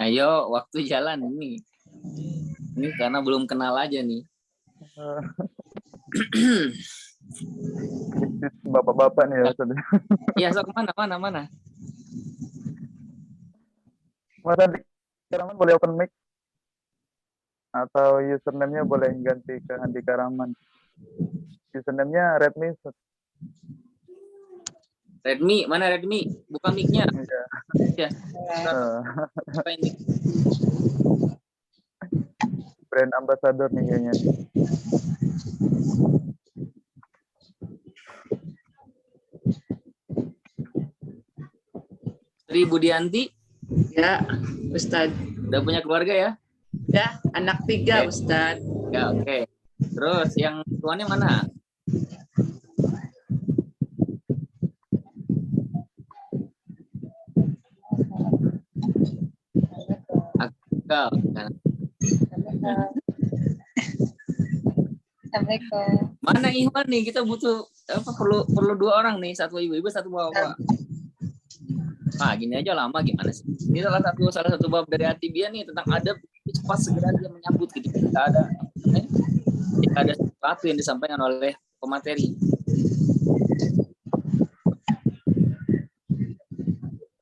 Ayo, waktu jalan ini. Ini karena belum kenal aja nih. Bapak-bapak nih ya, Ustaz. Iya, sok mana? Mas Andika Rahman boleh open mic? Atau username-nya boleh ganti ke Andika Rahman. Username-nya Redmi, Ustaz. Redmi, mana Redmi? Buka mic-nya. Iya. Ya. Apa ini? Brand ambassador nih kayaknya. Sri Budianti, Ya, Ustadz. udah punya keluarga ya? Ya, anak 3, Ustadz. Ya, oke. Terus yang tuannya mana? Akal. Assalamualaikum. Mana Ikhwan nih? Kita butuh perlu 2 orang nih, satu ibu-ibu, satu bapak. Nah, gini aja lama gimana sih? Ini salah satu bab dari Atibia nih tentang adab. Cepat segera dia menyambut gitu. Jika ada sesuatu yang disampaikan oleh pemateri.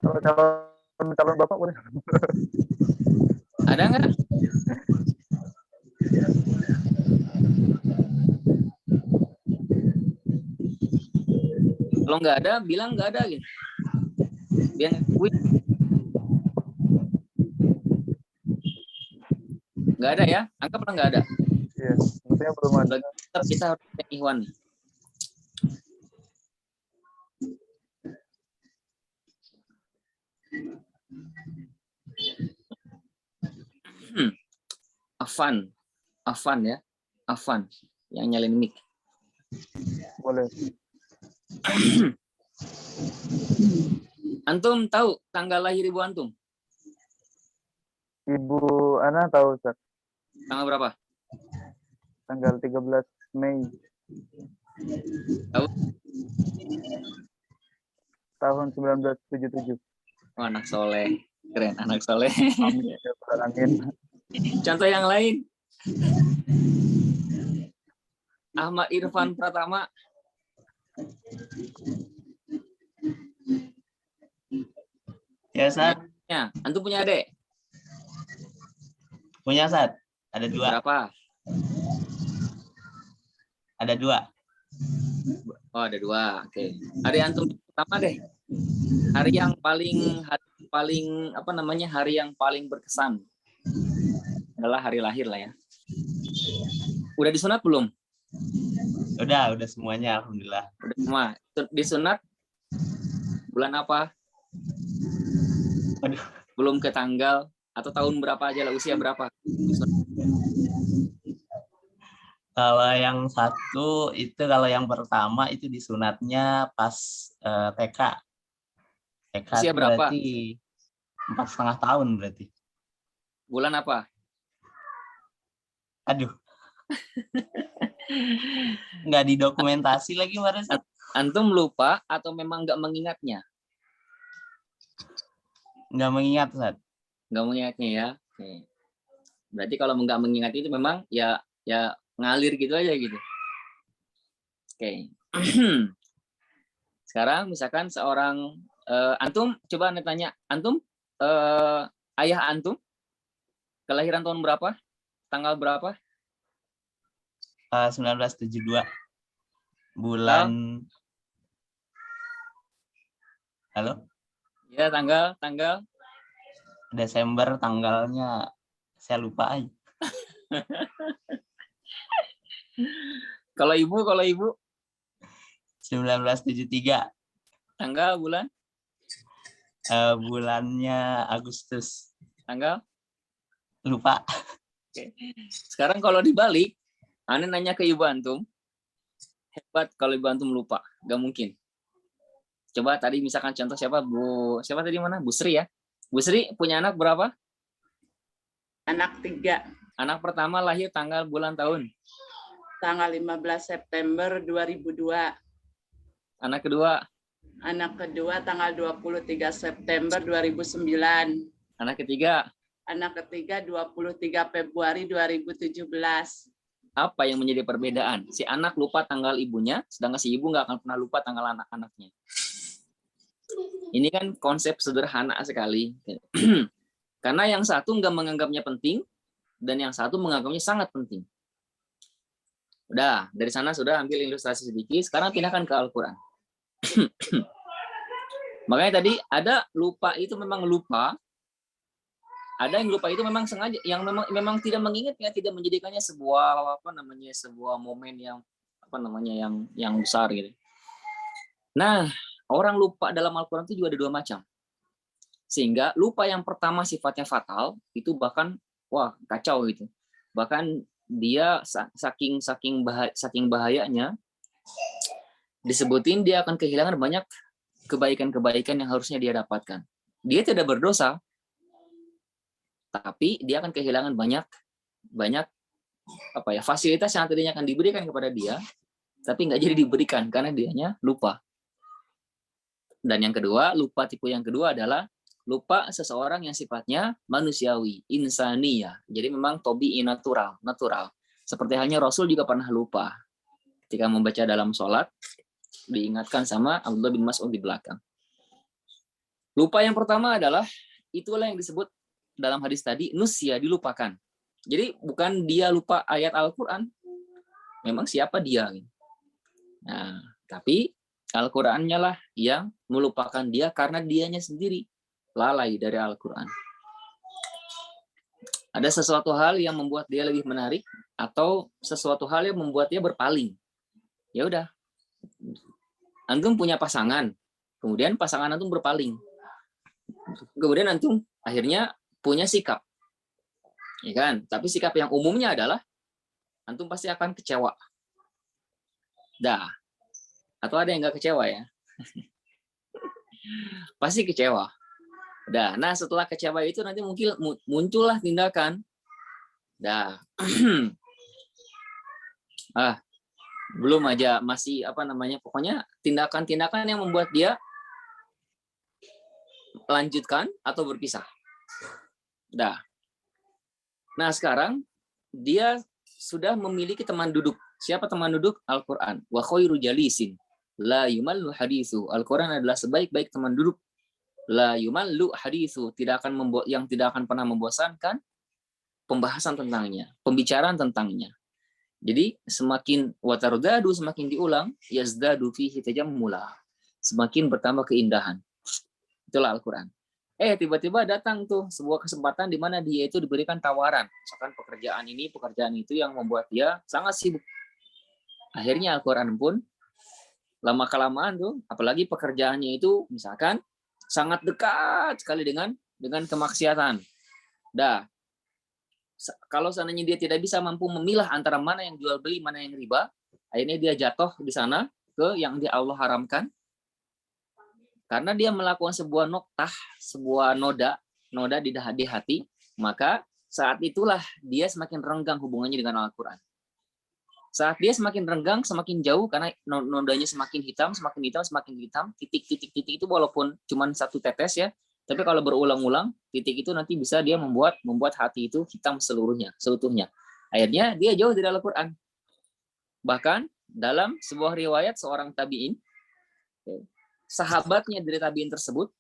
Kalau calon bapak boleh. Ada nggak? Kalau nggak ada, bilang nggak ada gitu. Dia ngakuin. Nggak ada ya? Anggaplah nggak ada. Iya, maksudnya belum ada. Tetap kita harus cek Ikhwan nih. Afan ya. Afan yang nyalain mic. Boleh. Antum tahu tanggal lahir ibu antum? Ibu Ana tahu, Ustaz. Tanggal berapa? Tanggal 13 Mei. Tahu? Tahun 1977. Oh, anak soleh. Keren, anak soleh. Amin. Ya Rabbal Alamin. Contoh yang lain. Ahmad Irfan Pratama. Ya, Ustaz. Ya, antum punya adik? Punya, Ustaz. Ada 2. Berapa? Ada 2. Oh, ada 2. Oke. Adik antum pertama deh. Hari yang paling apa namanya? Hari yang paling berkesan adalah hari lahir lah ya. Udah disunat belum? Udah semuanya, alhamdulillah. Udah semua. Disunat bulan apa? Aduh. Belum ke tanggal atau tahun berapa aja lah, usia berapa? Kalau yang satu itu, kalau yang pertama itu disunatnya pas TK. TK Usia itu berapa? berarti 4,5 tahun berarti. Bulan apa? Aduh. Nggak didokumentasi lagi kemarin. Antum lupa atau memang nggak mengingatnya? Nggak mengingat, Ustaz. Nggak mengingatnya ya. Oke. Berarti kalau nggak mengingat itu memang ya ngalir gitu aja gitu. Oke. Sekarang misalkan seorang antum, coba anda tanya, antum ayah antum kelahiran tahun berapa? Tanggal berapa? 1972. Bulan. Halo? Ya, tanggal Desember, tanggalnya saya lupa aja. Kalau ibu 1973. tanggal bulan Bulannya Agustus. tanggal. Lupa. Oke. Sekarang kalau dibalik, Anda nanya ke ibu antum, hebat kalau ibu antum lupa, nggak mungkin. Coba tadi misalkan contoh siapa tadi mana? Bu Sri ya. Bu Sri punya anak berapa? Anak 3. Anak pertama lahir tanggal bulan tahun. Tanggal 15 September 2002. Anak kedua. Anak kedua tanggal 23 September 2009. Anak ketiga. Anak ketiga 23 Februari 2017. Apa yang menjadi perbedaan? Si anak lupa tanggal ibunya, sedangkan si ibu nggak akan pernah lupa tanggal anak-anaknya. Ini kan konsep sederhana sekali. Karena yang satu nggak menganggapnya penting, dan yang satu menganggapnya sangat penting. Udah, dari sana sudah ambil ilustrasi sedikit, sekarang pindahkan ke Al-Quran. Makanya tadi ada lupa itu memang lupa, ada yang lupa itu memang sengaja, yang memang tidak mengingatnya, tidak menjadikannya sebuah sebuah momen yang yang besar gitu. Nah, orang lupa dalam Al-Quran itu juga ada 2 macam. Sehingga lupa yang pertama sifatnya fatal, itu bahkan kacau gitu. Bahkan dia saking bahayanya, disebutin dia akan kehilangan banyak kebaikan-kebaikan yang harusnya dia dapatkan. Dia tidak berdosa, tapi dia akan kehilangan banyak fasilitas yang tadinya akan diberikan kepada dia, tapi nggak jadi diberikan karena dianya lupa. Dan yang kedua, tipe yang kedua adalah lupa seseorang yang sifatnya manusiawi, insaniyah. Jadi memang tobi'i natural. Seperti halnya Rasul juga pernah lupa. Ketika membaca dalam sholat, diingatkan sama Abdullah bin Mas'ud di belakang. Lupa yang pertama adalah, itulah yang disebut dalam hadis tadi, nusya, dilupakan. Jadi bukan dia lupa ayat Al-Quran. Memang siapa dia? Nah, tapi Al-Qurannya lah yang melupakan dia karena dianya sendiri lalai dari Al-Quran. Ada sesuatu hal yang membuat dia lebih menarik atau sesuatu hal yang membuat dia berpaling. Ya udah. Antum punya pasangan, kemudian pasangan antum berpaling. Kemudian antum akhirnya punya sikap. Ya kan? Tapi sikap yang umumnya adalah antum pasti akan kecewa. Dah. Atau ada yang nggak kecewa ya? Pasti kecewa. Dah. Nah, setelah kecewa itu nanti mungkin muncullah tindakan. Dah. Belum aja masih pokoknya tindakan-tindakan yang membuat dia lanjutkan atau berpisah. Dah. Nah, sekarang dia sudah memiliki teman duduk. Siapa teman duduk? Al-Qur'an. Wa khairu jalisin la yumallu haditsu. Al-Qur'an adalah sebaik-baik teman duduk. La yumallu haditsu, tidak akan pernah membosankan pembahasan tentangnya, pembicaraan tentangnya. Jadi semakin watardadu, semakin diulang, yazdadu fihi tajammula. Semakin bertambah keindahan. Itulah Al-Qur'an. Tiba-tiba datang tuh sebuah kesempatan di mana dia itu diberikan tawaran. Misalkan pekerjaan ini, pekerjaan itu yang membuat dia sangat sibuk. Akhirnya Al-Qur'an pun lama-kelamaan tuh, apalagi pekerjaannya itu misalkan sangat dekat sekali dengan kemaksiatan. Dah. Kalau seandainya dia tidak bisa mampu memilah antara mana yang jual beli, mana yang riba, akhirnya dia jatuh di sana ke yang Allah haramkan. Karena dia melakukan sebuah noktah, sebuah noda di hati, maka saat itulah dia semakin renggang hubungannya dengan Al-Qur'an. Saat dia semakin renggang, semakin jauh karena nodanya semakin hitam, titik-titik itu walaupun cuma satu tetes ya, tapi kalau berulang-ulang, titik itu nanti bisa dia membuat hati itu hitam seutuhnya. Akhirnya dia jauh dari Al-Qur'an. Bahkan dalam sebuah riwayat seorang tabi'in, sahabatnya dari tabi'in tersebut,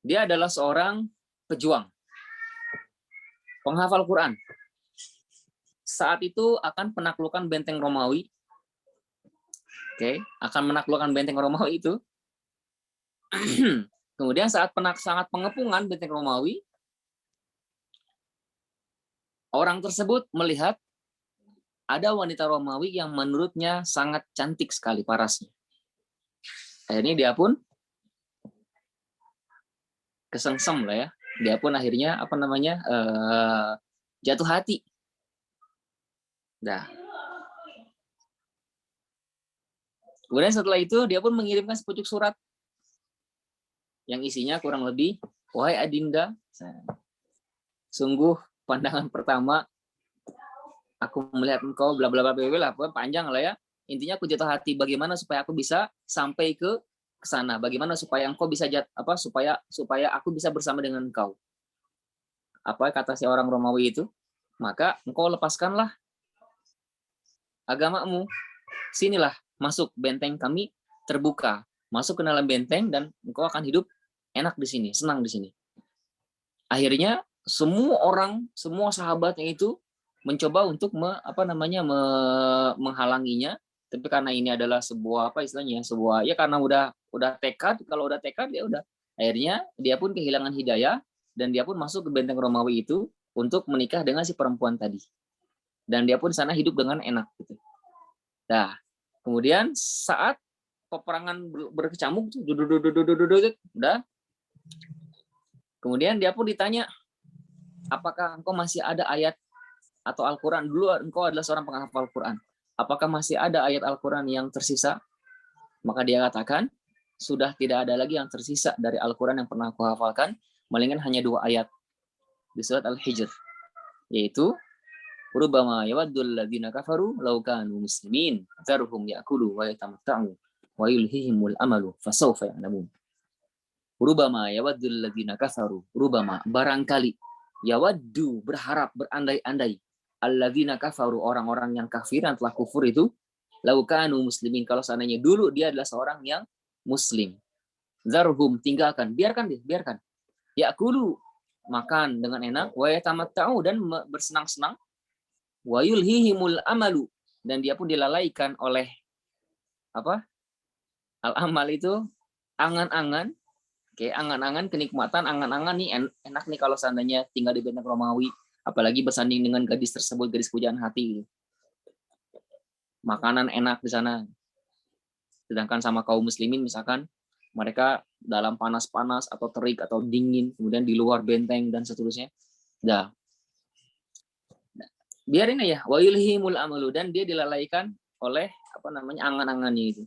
dia adalah seorang pejuang, penghafal Quran. Saat itu akan penaklukan benteng Romawi. Akan menaklukkan benteng Romawi itu. Kemudian saat sangat pengepungan benteng Romawi, orang tersebut melihat ada wanita Romawi yang menurutnya sangat cantik sekali parasnya. Akhirnya dia pun kesengsem lah ya. Dia pun akhirnya jatuh hati. Dah. Kemudian setelah itu dia pun mengirimkan sepucuk surat yang isinya kurang lebih, wahai Adinda, sungguh pandangan pertama aku melihat engkau bla bla bla bla, panjang lah ya. Intinya aku jatuh hati, bagaimana supaya aku bisa sampai ke sana, bagaimana supaya engkau bisa supaya aku bisa bersama dengan engkau. Apa kata si orang Romawi itu? Maka engkau lepaskanlah agamamu. Sinilah masuk benteng kami terbuka. Masuk ke dalam benteng dan engkau akan hidup enak di sini, senang di sini. Akhirnya semua sahabatnya itu mencoba untuk menghalanginya, tapi karena ini adalah sebuah karena udah tekad, kalau udah tekad ya udah. Akhirnya dia pun kehilangan hidayah dan dia pun masuk ke benteng Romawi itu untuk menikah dengan si perempuan tadi. Dan dia pun di sana hidup dengan enak gitu. Nah, kemudian saat peperangan berkecamuk udah. Kemudian dia pun ditanya, apakah engkau masih ada ayat atau Al-Qur'an? Dulu engkau adalah seorang penghafal Al-Qur'an. Apakah masih ada ayat Al-Qur'an yang tersisa? Maka dia katakan, sudah tidak ada lagi yang tersisa dari Al-Qur'an yang pernah aku hafalkan, melainkan hanya 2 ayat di surat Al-Hijr, yaitu Rubama yawaddul ladzina kafaru law kanu muslimin dzarhum ya'kulu wa yatamatta'u wa yulhihimul amalu fasawfa ya'lamun. Rubama yawaddul ladzina kafaru, rubama barangkali, yawaddu berharap, berandai-andai, alladzina kafaru orang-orang yang kafir yang telah kufur itu, law kanu muslimin kalau seandainya dulu dia adalah seorang yang muslim. Dzarhum tinggalkan, biarkan. Ya'kulu makan dengan enak, wa yatamatta'u dan bersenang-senang, wa yulhihimul amalu dan dia pun dilalaikan oleh al-amal itu angan-angan, Oke, angan-angan kenikmatan, angan-angan nih enak nih kalau seandainya tinggal di Benteng Romawi, apalagi bersanding dengan gadis tersebut, gadis pujaan hati. Makanan enak di sana. Sedangkan sama kaum muslimin misalkan mereka dalam panas-panas atau terik atau dingin, kemudian di luar benteng dan seterusnya. Dah. Biarin ya, wa yulhimul amalu, dan dia dilalaikan oleh angan-angannya itu.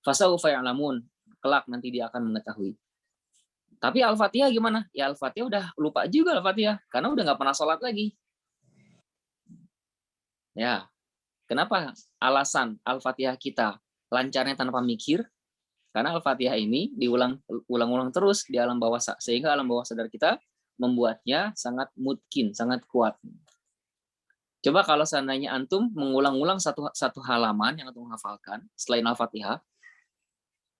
Fasaufa ya'lamun, kelak nanti dia akan mengetahui. Tapi Al-Fatihah gimana? Ya Al-Fatihah udah lupa juga Al-Fatihah karena udah nggak pernah sholat lagi. Ya, kenapa alasan Al-Fatihah kita lancarnya tanpa mikir? Karena Al-Fatihah ini diulang-ulang terus di alam bawah, sehingga alam bawah sadar kita membuatnya sangat mungkin, sangat kuat. Coba kalau seandainya antum mengulang-ulang satu halaman yang antum hafalkan selain Al-Fatihah,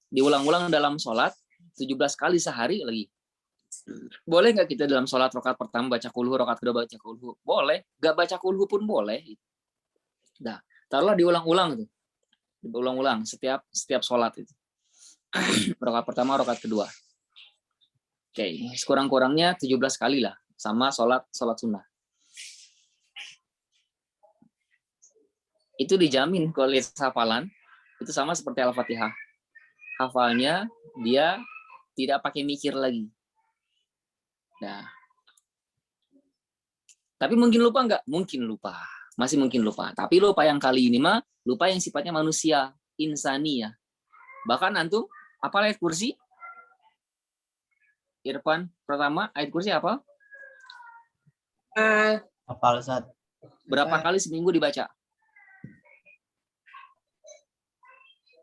diulang-ulang dalam sholat 17 kali sehari lagi. Boleh nggak kita dalam sholat rakaat pertama baca kulhu, rakaat kedua baca kulhu? Boleh. Nggak baca kulhu pun boleh. Nah, taruhlah diulang-ulang tuh. Diulang-ulang setiap sholat itu. Rakaat pertama, rakaat kedua. Oke, sekurang-kurangnya 17 kali lah sama sholat sunnah. Itu dijamin kualitas hafalan itu sama seperti Al-Fatihah. Hafalnya dia tidak pakai mikir lagi. Nah, tapi mungkin lupa nggak? Mungkin lupa. Masih mungkin lupa. Tapi lupa yang kali ini mah lupa yang sifatnya manusia, insani ya. Bahkan antum apa ayat kursi? Irfan pertama ayat kursi apa? Hafal Ustaz. Berapa kali seminggu dibaca?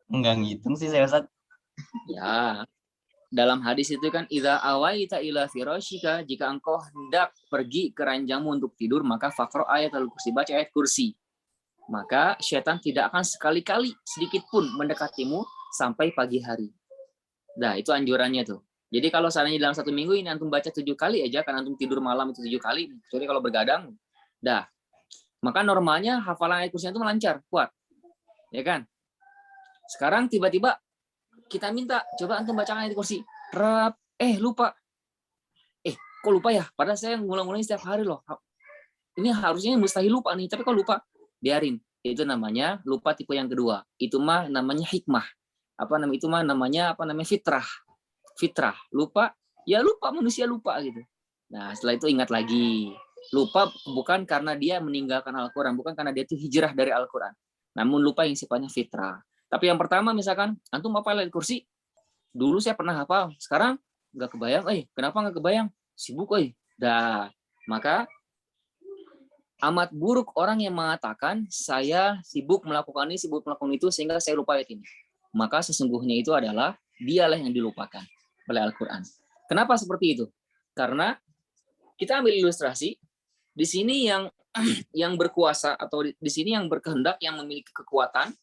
Enggak ngitung sih saya Ustaz. Ya. Dalam hadis itu kan idza awaita ila firasyika, jika engkau hendak pergi ke ranjangmu untuk tidur, maka faqra ayatul kursi, baca ayat kursi. Maka syaitan tidak akan sekali-kali sedikit pun mendekatimu sampai pagi hari. Nah, itu anjurannya tuh. Jadi kalau seandainya dalam 1 minggu ini antum baca 7 kali aja, kan antum tidur malam itu 7 kali, kecuali kalau bergadang. Dah. Maka normalnya hafalan ayat kursi itu lancar, kuat. Ya kan? Sekarang tiba-tiba kita minta, coba antum baca ayat kursi. Lupa. Kok lupa ya? Padahal saya ngulang-ngulang setiap hari loh. Ini harusnya mustahil lupa nih, tapi kok lupa? Biarin. Itu namanya lupa tipe yang kedua. Itu mah namanya hikmah. Itu mah namanya fitrah. Fitrah. Lupa, ya lupa, manusia lupa gitu. Nah, setelah itu ingat lagi. Lupa bukan karena dia meninggalkan Al-Qur'an, bukan karena dia itu hijrah dari Al-Qur'an. Namun lupa yang sifatnya fitrah. Tapi yang pertama misalkan antum hafal ayat kursi, dulu saya pernah hafal, sekarang nggak kebayang, kenapa nggak kebayang? Sibuk, Dah, maka amat buruk orang yang mengatakan saya sibuk melakukan ini, sibuk melakukan itu sehingga saya lupa ayat ini. Maka sesungguhnya itu adalah dialah yang dilupakan oleh Al-Qur'an. Kenapa seperti itu? Karena kita ambil ilustrasi di sini yang berkuasa atau di sini yang berkehendak, yang memiliki kekuatan,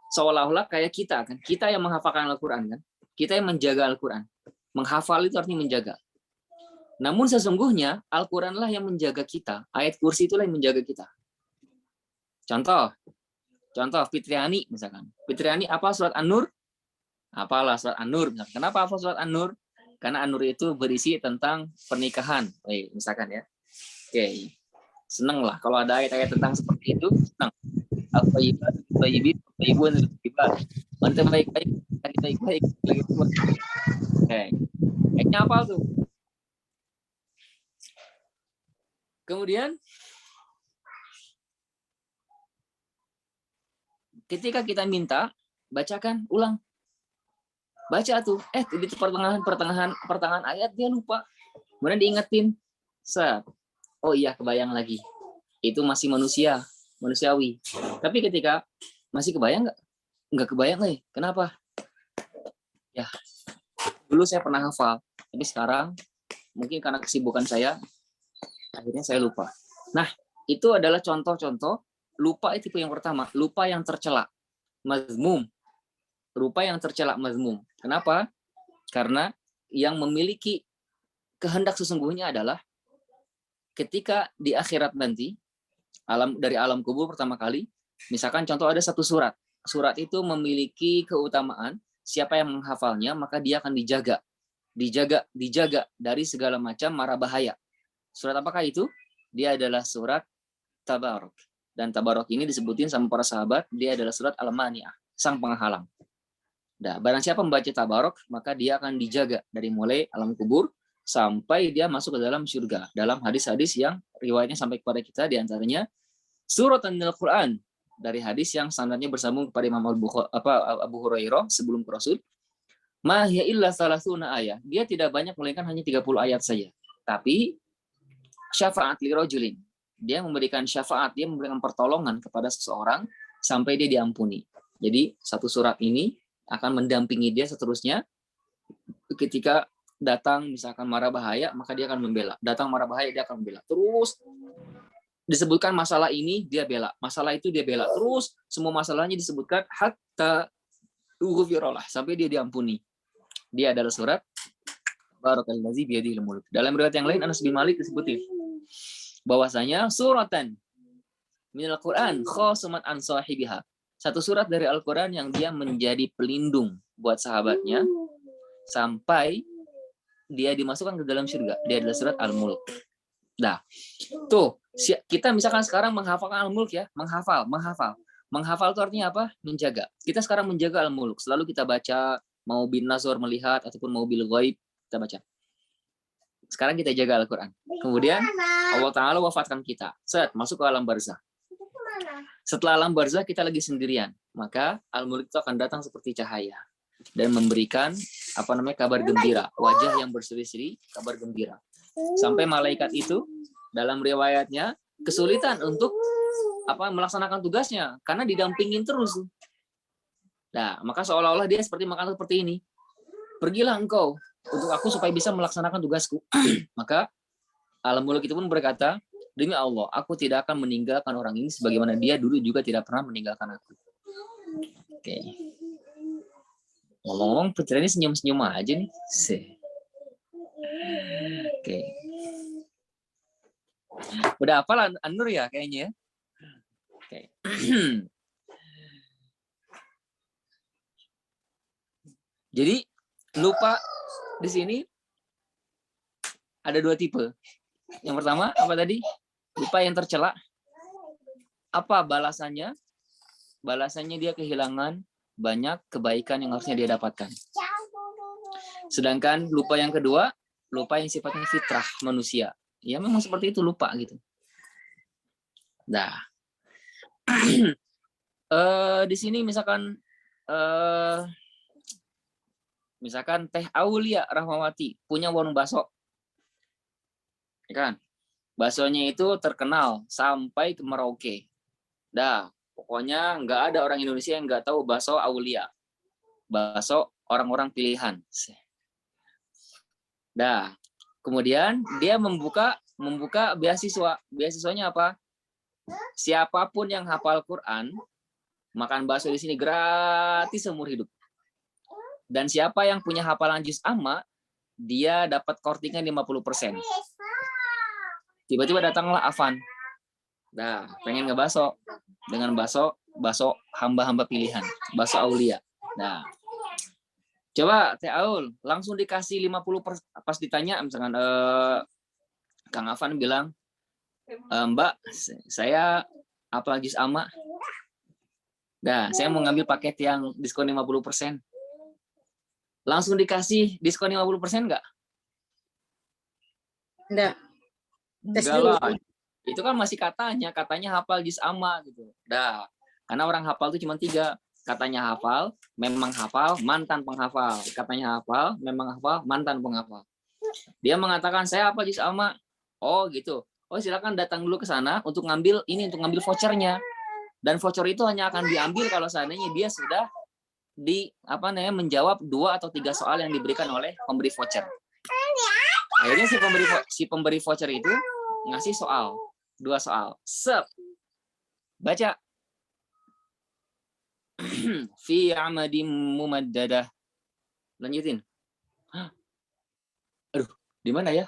seolah-olah kayak kita kan, kita yang menghafalkan Al-Qur'an kan, kita yang menjaga Al-Qur'an. Menghafal itu artinya menjaga. Namun sesungguhnya Al-Qur'anlah yang menjaga kita, ayat kursi itulah yang menjaga kita. Contoh Fitriani misalkan. Fitriani apa surat An-Nur? Apalah surat An-Nur. Kenapa apa surat An-Nur? Karena An-Nur itu berisi tentang pernikahan. Misalkan ya. Oke. Seneng lah kalau ada ayat-ayat tentang seperti itu, senang. Al-Tayyibin, mantap, baik-baik, baik-baik. Oke. Ayatnya apa tuh? Kemudian ketika kita minta, bacakan ulang. Baca tuh, di pertengahan ayat dia lupa. Kemudian diingetin. Oh iya, kebayang lagi. Itu masih manusiawi. Tapi ketika masih kebayang nggak kebayang, kenapa? Ya, dulu saya pernah hafal, tapi sekarang mungkin karena kesibukan saya, akhirnya saya lupa. Nah, itu adalah contoh-contoh lupa itu tipe yang pertama, lupa yang tercela, mazmum. Lupa yang tercela, mazmum. Kenapa? Karena yang memiliki kehendak sesungguhnya adalah ketika di akhirat nanti, dari alam kubur pertama kali, misalkan contoh ada satu surat. Surat itu memiliki keutamaan, siapa yang menghafalnya, maka dia akan dijaga dijaga dari segala macam mara bahaya. Surat apakah itu? Dia adalah surat Tabarok. Dan Tabarok ini disebutin sama para sahabat, dia adalah surat Al-Mani'ah, sang penghalang. Nah, barang siapa membaca Tabarok, maka dia akan dijaga dari mulai alam kubur sampai dia masuk ke dalam surga. Dalam hadis-hadis yang riwayatnya sampai kepada kita, diantaranya surat Al-Quran, dari hadis yang sanadnya bersambung kepada Imam Abu Hurairah sebelum ke Rasul. Ma hiya illa salasuna ayat. Dia tidak banyak, melainkan hanya 30 ayat saja. Tapi syafaat li rajulin. Dia memberikan syafaat, dia memberikan pertolongan kepada seseorang sampai dia diampuni. Jadi satu surat ini akan mendampingi dia seterusnya. Ketika datang misalkan mara bahaya, maka dia akan membela. Datang mara bahaya, dia akan membela. Terus disebutkan masalah ini, dia bela. Masalah itu dia bela. Terus semua masalahnya disebutkan hatta ughfirallah, sampai dia diampuni. Dia adalah surat Barakallazi biyadihil mulk. Dalam riwayat yang lain Anas bin Malik disebutin bahwasanya suratan minal Quran khasumat an sahibiha. Satu surat dari Al-Quran yang dia menjadi pelindung buat sahabatnya sampai dia dimasukkan ke dalam surga. Dia adalah surat Al-Mulk. Nah, tuh kita misalkan sekarang menghafalkan Al-Mulk ya, menghafal. Menghafal itu artinya apa? Menjaga. Kita sekarang menjaga Al-Mulk. Selalu kita baca, mau bin nazar melihat ataupun mau bil ghaib kita baca. Sekarang kita jaga Al-Quran. Kemudian Allah Ta'ala wafatkan kita. Masuk ke alam barzah. Setelah alam barzah kita lagi sendirian. Maka Al-Mulk itu akan datang seperti cahaya. Dan memberikan kabar gembira. Wajah yang berseri-seri, kabar gembira. Sampai malaikat itu dalam riwayatnya kesulitan untuk melaksanakan tugasnya. Karena didampingin terus. Nah, maka seolah-olah dia seperti makan seperti ini. Pergilah engkau untuk aku supaya bisa melaksanakan tugasku. Maka Al-Mulk itu pun berkata, demi Allah, aku tidak akan meninggalkan orang ini sebagaimana dia dulu juga tidak pernah meninggalkan aku. Oke. Ngomong-ngomong, Putra ini senyum-senyum aja nih. Oke. Udah hafal An-Nur ya kayaknya. Oke. Jadi lupa di sini ada dua tipe. Yang pertama apa tadi? Lupa yang tercela. Apa balasannya? Balasannya dia kehilangan banyak kebaikan yang harusnya dia dapatkan. Sedangkan lupa yang kedua, lupa yang sifatnya fitrah manusia. Ya memang seperti itu, lupa gitu. Nah, di sini misalkan Teh Aulia Rahmawati punya warung bakso, ya kan? Baksonya itu terkenal sampai ke Merauke. Dah, pokoknya nggak ada orang Indonesia yang nggak tahu bakso Aulia, bakso orang-orang pilihan. Dah, kemudian dia membuka beasiswa. Beasiswanya apa? Siapapun yang hafal Quran, makan bakso di sini gratis seumur hidup. Dan siapa yang punya hafalan juz amma, dia dapat kortingan 50%. Tiba-tiba datanglah Afan. Nah, pengen ngebakso dengan bakso hamba-hamba pilihan, bakso Aulia. Nah, coba Teh Aul langsung dikasih 50%. Pas ditanya misalkan Kang Afan bilang, Mbak, saya apa juz amma? Nah, saya mau ngambil paket yang diskon 50%. Langsung dikasih diskon 50% nggak? Enggak. Enggak lah. Itu kan masih katanya hafal juz amma gitu. Dah, karena orang hafal itu cuma 3. Katanya hafal, memang hafal, mantan penghafal. Katanya hafal, memang hafal, mantan penghafal. Dia mengatakan saya hafal juz amma. Oh gitu. Oh silakan datang dulu ke sana untuk ngambil vouchernya. Dan voucher itu hanya akan diambil kalau seandainya dia sudah menjawab 2 atau 3 soal yang diberikan oleh pemberi voucher. Akhirnya si pemberi voucher itu ngasih 2 soal. Baca. Fi amadim mumaddadah. Lanjutin. Aduh, di mana ya?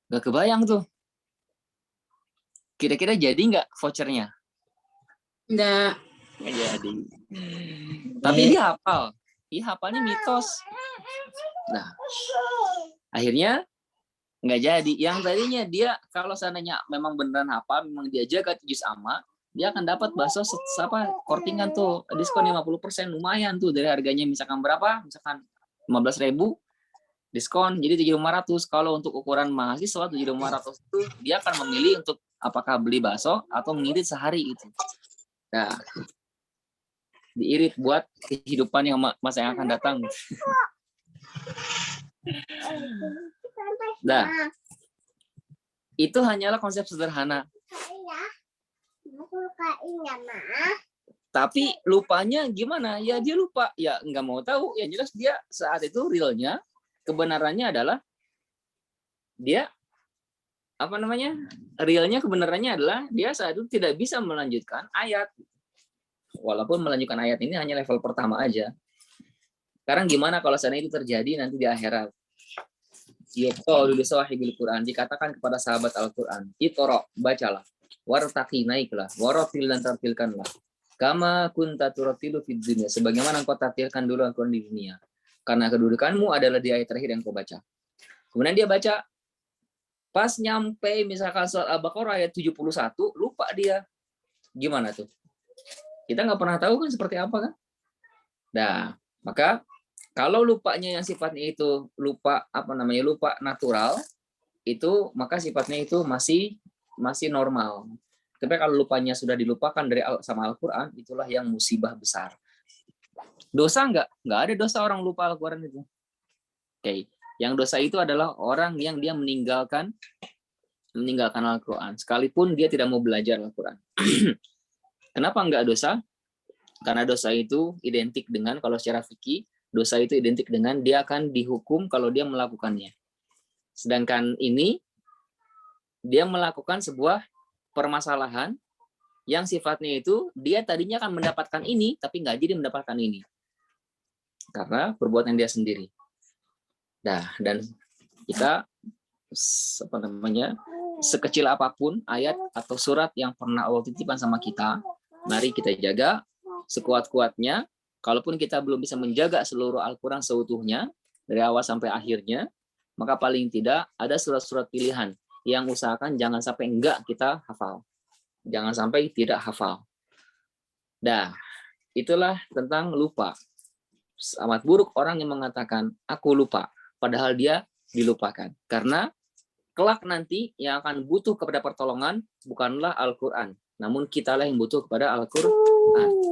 Gak kebayang tuh. Kira-kira jadi nggak vouchernya? Enggak. Nggak jadi. Tapi dia hafal. hafalnya mitos. Nah, akhirnya nggak jadi. Yang tadinya dia kalau seandainya memang beneran hafal, memang dia jaga juz amma, dia akan dapat bakso kortingan tuh, diskon 50%, lumayan tuh dari harganya misalkan berapa? Misalkan 15.000 diskon jadi 7.500. Kalau untuk ukuran mahasiswa 7.500 itu dia akan memilih untuk apakah beli bakso atau mengirit sehari itu. Nah, diirit buat kehidupan yang masa yang akan datang. Nah, itu hanyalah konsep sederhana. Tapi lupanya gimana? Ya dia lupa. Ya nggak mau tahu. Yang jelas dia saat itu realnya, kebenarannya adalah dia realnya kebenarannya adalah dia saat itu tidak bisa melanjutkan ayat. Walaupun melanjutkan ayat ini hanya level pertama aja. Sekarang gimana kalau seandainya itu terjadi nanti di akhirat? Yuqalu li sahibil Quran, dikatakan kepada sahabat Al-Quran, Iqra, bacalah, wartaqi, naiklah, waratil, dan tartilkanlah. Kama kunta turatilu fid dunya, sebagaimana engkau tartilkan dulu Al-Quran di dunia. Karena kedudukanmu adalah di ayat terakhir yang kau baca. Kemudian dia baca, pas nyampe misalkan surat Al-Baqarah ayat 71, lupa dia. Gimana tuh? Kita nggak pernah tahu kan seperti apa kan? Nah, maka kalau lupanya yang sifatnya itu lupa natural, itu maka sifatnya itu masih normal. Tapi kalau lupanya sudah dilupakan sama Al-Quran, itulah yang musibah besar. Dosa nggak ada dosa orang lupa Al-Quran itu. Oke. Yang dosa itu adalah orang yang dia meninggalkan Al-Quran, sekalipun dia tidak mau belajar Al-Quran. Kenapa nggak dosa? Karena dosa itu identik dengan, kalau secara fikih, dosa itu identik dengan dia akan dihukum kalau dia melakukannya. Sedangkan ini, dia melakukan sebuah permasalahan yang sifatnya itu, dia tadinya akan mendapatkan ini, tapi nggak jadi mendapatkan ini. Karena perbuatan dia sendiri. Nah, dan kita, sekecil apapun ayat atau surat yang pernah Allah titipkan sama kita, mari kita jaga sekuat-kuatnya. Kalaupun kita belum bisa menjaga seluruh Al-Quran seutuhnya, dari awal sampai akhirnya, maka paling tidak ada surat-surat pilihan yang usahakan jangan sampai enggak kita hafal. Jangan sampai tidak hafal. Nah, itulah tentang lupa. Amat buruk orang yang mengatakan, aku lupa, padahal dia dilupakan. Karena kelak nanti yang akan butuh kepada pertolongan bukanlah Al-Quran, namun kitalah yang butuh kepada Al-Quran.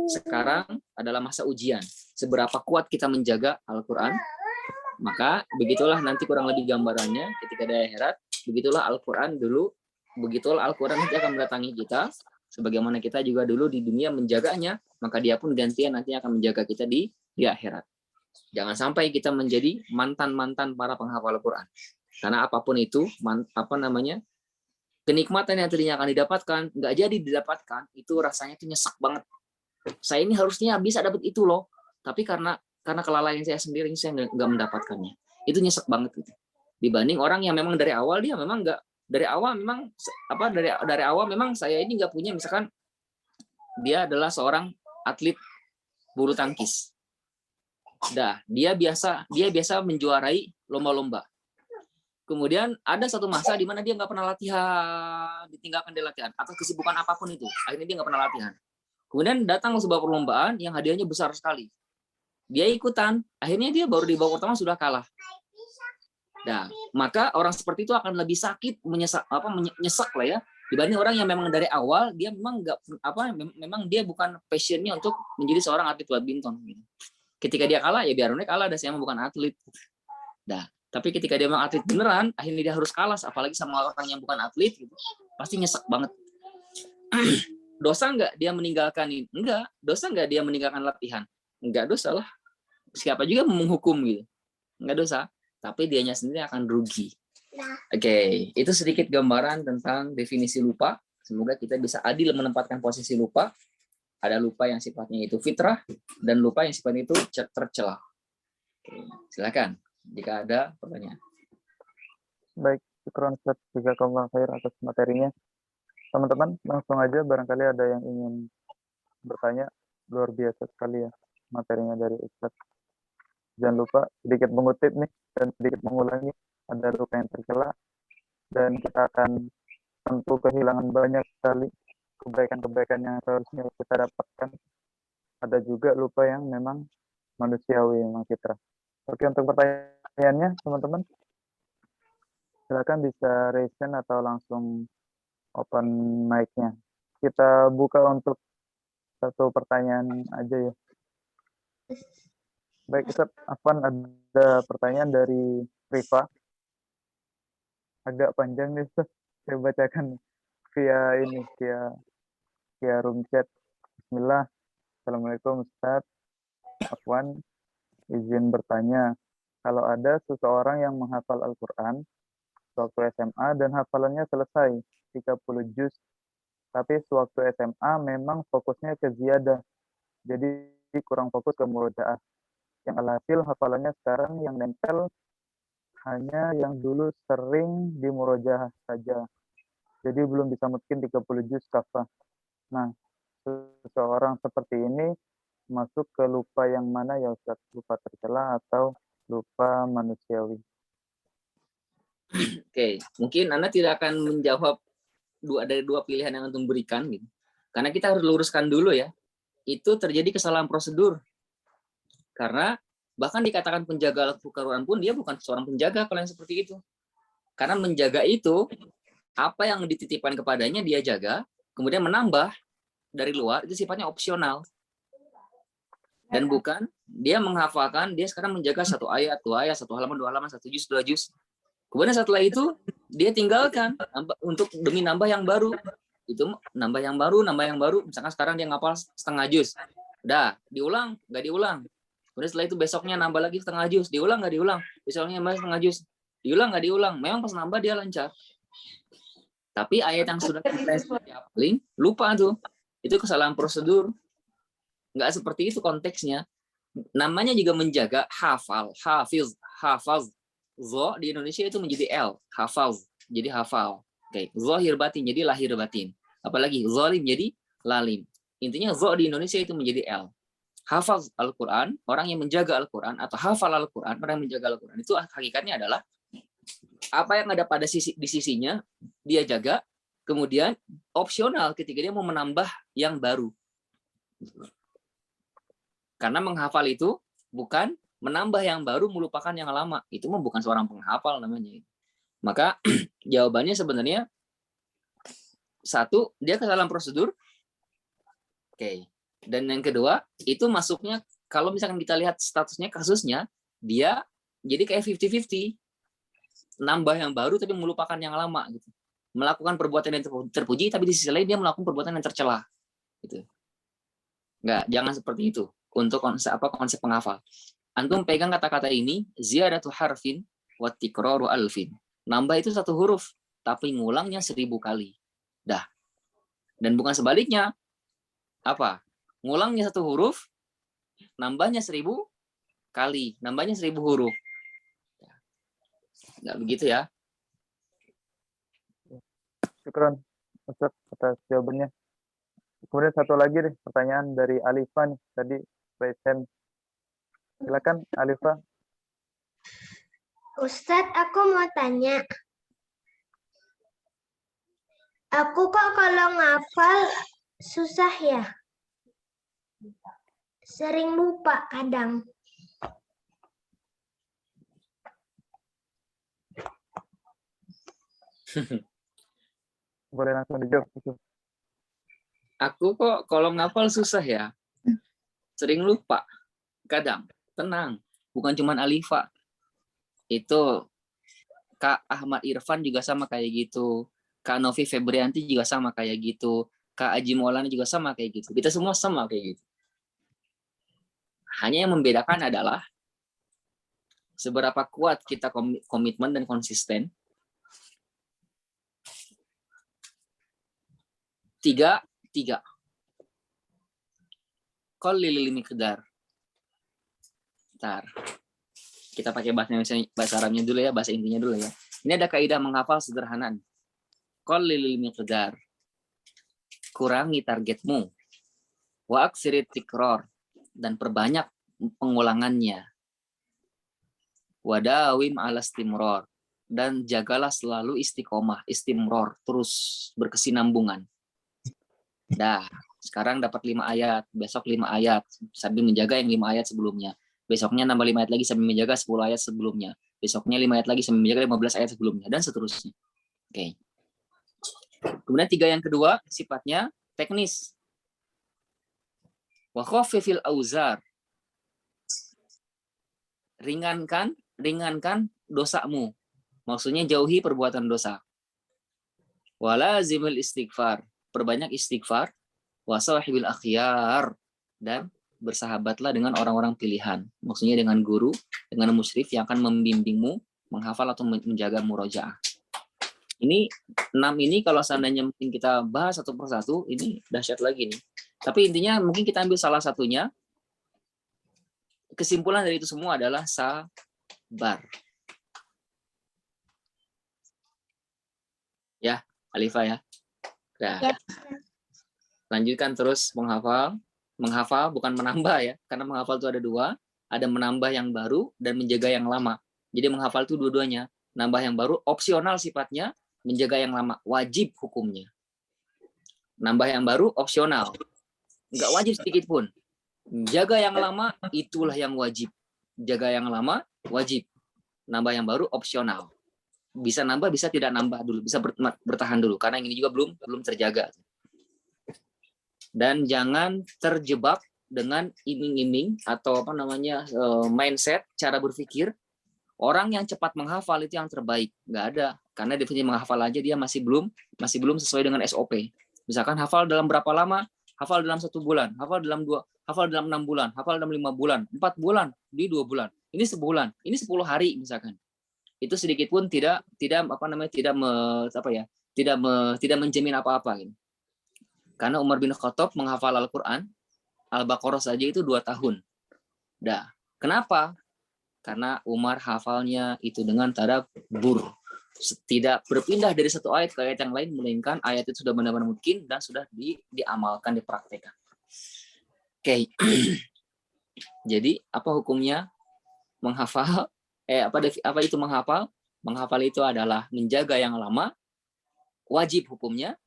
Sekarang adalah masa ujian. Seberapa kuat kita menjaga Al-Quran, maka begitulah nanti kurang lebih gambarannya ketika di akhirat. Begitulah Al-Quran dulu, begitulah Al-Quran nanti akan mendatangi kita. Sebagaimana kita juga dulu di dunia menjaganya, maka dia pun gantian nanti akan menjaga kita di akhirat. Jangan sampai kita menjadi mantan-mantan para penghafal Al-Quran. Karena apapun itu, kenikmatan yang tadinya akan didapatkan, nggak jadi didapatkan, itu rasanya itu nyesek banget. Saya ini harusnya bisa dapat itu loh, tapi karena kelalaian saya sendiri, saya nggak mendapatkannya. Itu nyesek banget gitu. Dibanding orang yang memang dari awal dia memang nggak, dari awal memang saya ini nggak punya, misalkan dia adalah seorang atlet bulu tangkis. Dia biasa menjuarai lomba-lomba. Kemudian ada satu masa di mana dia nggak pernah latihan, ditinggalkan dari latihan atas kesibukan apapun itu. Akhirnya dia nggak pernah latihan. Kemudian datang sebuah perlombaan yang hadiahnya besar sekali. Dia ikutan, akhirnya dia baru di babak pertama sudah kalah. Nah, maka orang seperti itu akan lebih sakit, menyesek lah ya, dibanding orang yang memang dari awal dia memang memang dia bukan passionnya untuk menjadi seorang atlet badminton. Ketika dia kalah ya biarnya kalah, dan saya bukan atlet. Tapi ketika dia memang atlet beneran, akhirnya dia harus kalah, apalagi sama orang yang bukan atlet, gitu, pasti nyesek banget. Dosa nggak dia meninggalkan ini? Enggak. Dosa nggak dia meninggalkan latihan? Enggak dosa lah. Siapa juga menghukum gitu? Enggak dosa. Tapi dianya sendiri akan rugi. Oke, itu sedikit gambaran tentang definisi lupa. Semoga kita bisa adil menempatkan posisi lupa. Ada lupa yang sifatnya itu fitrah, dan lupa yang sifatnya itu tercela. Oke, silakan jika ada pertanyaan. Baik, syukran Ustaz, jazakallahu khair atas materinya. Teman-teman, langsung aja barangkali ada yang ingin bertanya. Luar biasa sekali ya materinya dari Ustaz. jangan lupa sedikit mengutip nih dan sedikit mengulangi, ada lupa yang tercela dan kita akan tentu kehilangan banyak sekali kebaikan-kebaikan yang seharusnya kita dapatkan. Ada juga lupa yang memang manusiawi, memang fitrah. Oke, untuk pertanyaannya teman-teman, silakan bisa raise hand atau langsung open mic-nya. Kita buka untuk satu pertanyaan aja ya. Baik, Ustaz Afwan, ada pertanyaan dari Rifa. Agak panjang nih, Ustaz. Saya bacakan via room chat. Bismillah. Assalamualaikum Ustaz Afwan. Izin bertanya, kalau ada seseorang yang menghafal Al-Quran sewaktu SMA dan hafalannya selesai 30 juz, tapi sewaktu SMA memang fokusnya ke ziyadah, jadi kurang fokus ke murojaah. Yang alhasil hafalannya sekarang yang nempel hanya yang dulu sering di murojaah saja. Jadi belum bisa mungkin 30 juz kafah. Nah, seseorang seperti ini masuk ke lupa yang mana ya Ustaz? Lupa tercela atau lupa manusiawi? Oke, mungkin Anda tidak akan menjawab dari dua pilihan yang Antum berikan gitu. Karena kita harus luruskan dulu ya. Itu terjadi kesalahan prosedur. Karena bahkan dikatakan penjaga Al-Quran pun dia bukan seorang penjaga kalau yang seperti itu. Karena menjaga itu apa yang dititipkan kepadanya dia jaga, kemudian menambah dari luar itu sifatnya opsional. Dan bukan dia menghafalkan, dia sekarang menjaga satu ayat, dua ayat, satu halaman, dua halaman, satu juz, dua juz. Kemudian setelah itu dia tinggalkan untuk demi nambah yang baru. Itu nambah yang baru. Misalkan sekarang dia ngapal setengah juz. Udah, diulang, nggak diulang. Kemudian setelah itu besoknya nambah lagi setengah juz. Diulang, nggak diulang. Besoknya nambah setengah juz. Diulang, nggak diulang. Memang pas nambah dia lancar. Tapi ayat yang sudah kita hafalin, lupa tuh. Itu kesalahan prosedur. Nggak seperti itu konteksnya. Namanya juga menjaga hafal, hafaz. Zo di Indonesia itu menjadi L, hafaz, jadi hafal. Oke, zahir batin jadi lahir batin. Apalagi zalim jadi lalim. Intinya zo di Indonesia itu menjadi L. Hafaz Al-Quran, orang yang menjaga Al-Quran atau hafal Al-Quran, orang yang menjaga Al-Quran itu hakikatnya adalah apa yang ada pada di sisinya dia jaga, kemudian opsional ketika dia mau menambah yang baru. Karena menghafal itu bukan menambah yang baru melupakan yang lama. Itu mah bukan seorang penghafal namanya. Maka jawabannya sebenarnya satu, dia kesalahan prosedur. Oke. Dan yang kedua, itu masuknya kalau misalkan kita lihat statusnya kasusnya, dia jadi kayak 50-50. Nambah yang baru tapi melupakan yang lama gitu. Melakukan perbuatan yang terpuji tapi di sisi lain dia melakukan perbuatan yang tercela. Gitu. Enggak, jangan seperti itu untuk konsep penghafal. Antum pegang kata-kata ini, ziyadatu harfin wa tikraru alfin. Nambah itu satu huruf, tapi ngulangnya 1000 kali. Dah. Dan bukan sebaliknya. Apa? Ngulangnya satu huruf, nambahnya 1000 kali. Nambahnya 1000 huruf. Nggak begitu ya. Syukran Ustaz atas jawabannya. Kemudian satu lagi deh, pertanyaan dari Alifa nih. Tadi raise hand. Silakan Alifa. Ustadz, aku mau tanya. Aku kok kalau ngafal susah ya? Sering lupa kadang. Boleh langsung dijawab. Aku kok kalau ngafal susah ya? Sering lupa. Kadang. Tenang, bukan cuma Alifa. Itu Kak Ahmad Irfan juga sama kayak gitu. Kak Novi Febrianti juga sama kayak gitu. Kak Aji Maulana juga sama kayak gitu. Kita semua sama kayak gitu. Hanya yang membedakan adalah seberapa kuat kita komitmen dan konsisten. Tiga. Qalilil miqdar. Bentar. Kita pakai bahasa Arabnya dulu ya, bahasa intinya dulu ya. Ini ada kaidah menghafal sederhana. Qalilil miqdar. Kurangi targetmu. Wa aksirit tikrar. Dan perbanyak pengulangannya. Wadawim ala istimror. Dan jagalah selalu istiqomah, istimror, terus berkesinambungan. Dah, sekarang dapat 5 ayat, besok 5 ayat, sambil menjaga yang 5 ayat sebelumnya. Besoknya nambah 5 ayat lagi sambil menjaga 10 ayat sebelumnya. Besoknya 5 ayat lagi sambil menjaga 15 ayat sebelumnya, dan seterusnya. Oke. Kemudian 3 yang kedua, sifatnya teknis. Wa khaffifil auzar. Ringankan dosamu. Maksudnya jauhi perbuatan dosa. Walazimil istighfar. Perbanyak istighfar. Wasahibil akhyar. Dan bersahabatlah dengan orang-orang pilihan. Maksudnya dengan guru, dengan musyrif yang akan membimbingmu menghafal atau menjaga murojaah. Ini 6 ini kalau seandainya mungkin kita bahas satu persatu, ini dahsyat lagi nih. Tapi intinya mungkin kita ambil salah satunya. Kesimpulan dari itu semua adalah sabar. Ya, Alifah ya. Nah, Ya. lanjutkan terus menghafal. Menghafal bukan menambah ya, karena menghafal itu ada 2, ada menambah yang baru dan menjaga yang lama. Jadi menghafal itu dua-duanya. Nambah yang baru opsional sifatnya, menjaga yang lama wajib hukumnya. Nambah yang baru opsional, nggak wajib sedikit pun. Jaga yang lama itulah yang wajib. Jaga yang lama wajib. Nambah yang baru opsional. Bisa nambah, bisa tidak nambah dulu, bisa bertahan dulu karena ini juga belum terjaga. Dan jangan terjebak dengan iming-iming atau mindset, cara berpikir orang yang cepat menghafal itu yang terbaik. Nggak ada, karena definisi menghafal aja dia masih belum sesuai dengan SOP. Misalkan hafal dalam berapa lama? Hafal dalam 1 bulan, hafal dalam 6 bulan, hafal dalam 5 bulan, 4 bulan, di 2 bulan, ini sebulan, ini 10 hari misalkan. Itu sedikit pun tidak menjamin apa-apa gitu. Karena Umar bin Khattab menghafal Al-Qur'an Al-Baqarah saja itu 2 tahun. Dah. Kenapa? Karena Umar hafalnya itu dengan tadabbur. Tidak berpindah dari satu ayat ke ayat yang lain, melainkan ayat itu sudah benar-benar mungkin dan sudah diamalkan, dipraktekkan. Oke. Jadi apa hukumnya menghafal? Apa itu menghafal? Menghafal itu adalah menjaga yang lama, wajib hukumnya,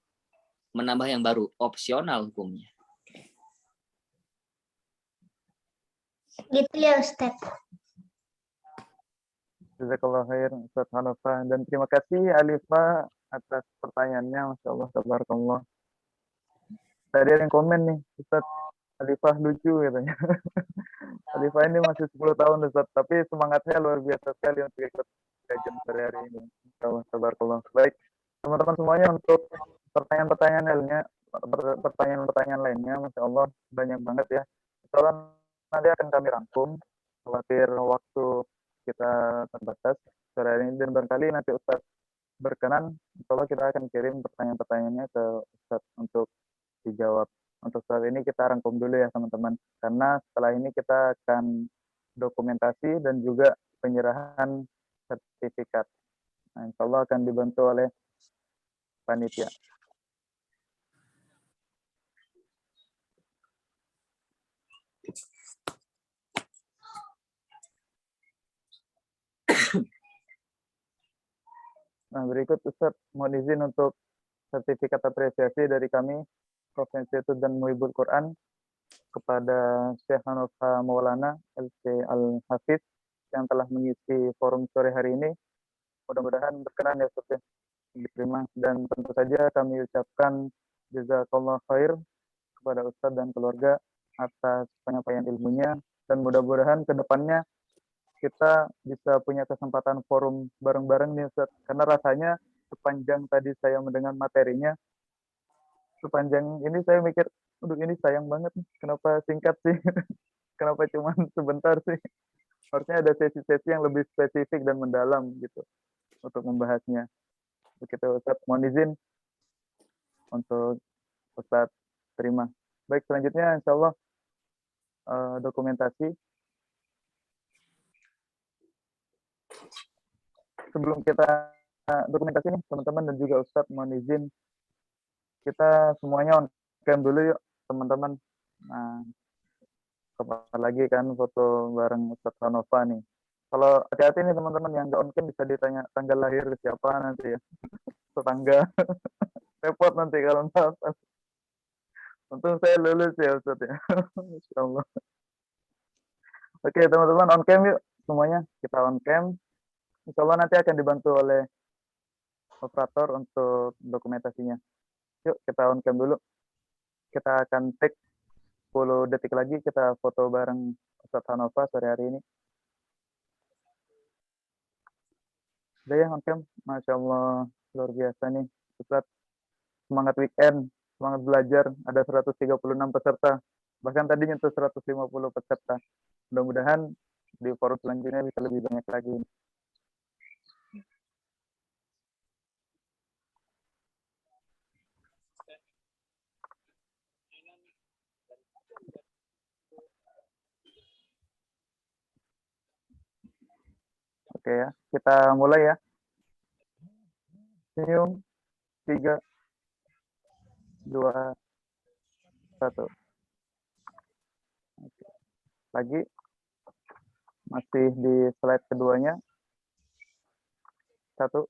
menambah yang baru, opsional hukumnya. Gitu ya Ustaz. Jazakallah khair Ustaz Hanifah, dan terima kasih Alifah atas pertanyaannya. Masya Allah, tabarakallah. Tadi ada yang komen nih, Ustaz Alifah lucu katanya. Alifah ini masih 10 tahun Ustaz, tapi semangatnya luar biasa sekali untuk ikut kajian sehari-hari ini. Masya Allah, tabarakallah. Baik, teman-teman semuanya, untuk pertanyaan-pertanyaan lainnya, Masya Allah banyak banget ya. Soalnya nanti akan kami rangkum, khawatir waktu kita terbatas sore hari ini, dan barangkali nanti Ustaz berkenan, insya kita akan kirim pertanyaan-pertanyaannya ke Ustaz untuk dijawab. Untuk saat ini kita rangkum dulu ya teman-teman, karena setelah ini kita akan dokumentasi dan juga penyerahan sertifikat. Nah, insya Allah akan dibantu oleh panitia. Nah, berikut Ustaz mohon izin untuk sertifikat apresiasi dari kami Provinsi Tut dan Muhibul Quran kepada Syekh Hanafa Maulana LC Al-Hafiz yang telah mengisi forum sore hari ini. Mudah-mudahan berkenan ya Ustaz, diterima, dan tentu saja kami ucapkan jazakallah khair kepada Ustaz dan keluarga atas penyampaian ilmunya, dan mudah-mudahan ke depannya kita bisa punya kesempatan forum bareng-bareng nih Ustaz, karena rasanya sepanjang tadi saya mendengar materinya, sepanjang ini saya mikir, aduh ini sayang banget nih, kenapa singkat sih, kenapa cuma sebentar sih, harusnya ada sesi-sesi yang lebih spesifik dan mendalam gitu untuk membahasnya. Begitu Ustaz, mohon izin untuk Ustaz terima. Baik, selanjutnya insya Allah dokumentasi. Sebelum kita dokumentasi nih teman-teman dan juga Ustadz, mohon izin kita semuanya on cam dulu yuk teman-teman. Nah, lagi kan foto bareng Ustadz Hanova nih. Kalau hati-hati nih teman-teman yang nggak on cam bisa ditanya tanggal lahir siapa nanti ya. Tetangga. Repot nanti kalau nggak. Untung saya lulus ya Ustaz ya. Masya Allah. Oke teman-teman on cam yuk semuanya. Kita on cam. Insya Allah nanti akan dibantu oleh operator untuk dokumentasinya. Yuk kita on cam dulu. Kita akan take 10 detik lagi kita foto bareng Ustaz Hanova sore hari ini. Udah ya on cam. Masya Allah luar biasa nih Ustaz. Semangat weekend, semangat belajar. Ada 136 peserta. Bahkan tadi nyentuh 150 peserta. Mudah-mudahan di forum selanjutnya bisa lebih banyak lagi. Oke ya, kita mulai ya. Senyum, 3, 2, 1. Oke. Lagi, masih di slide keduanya. 1,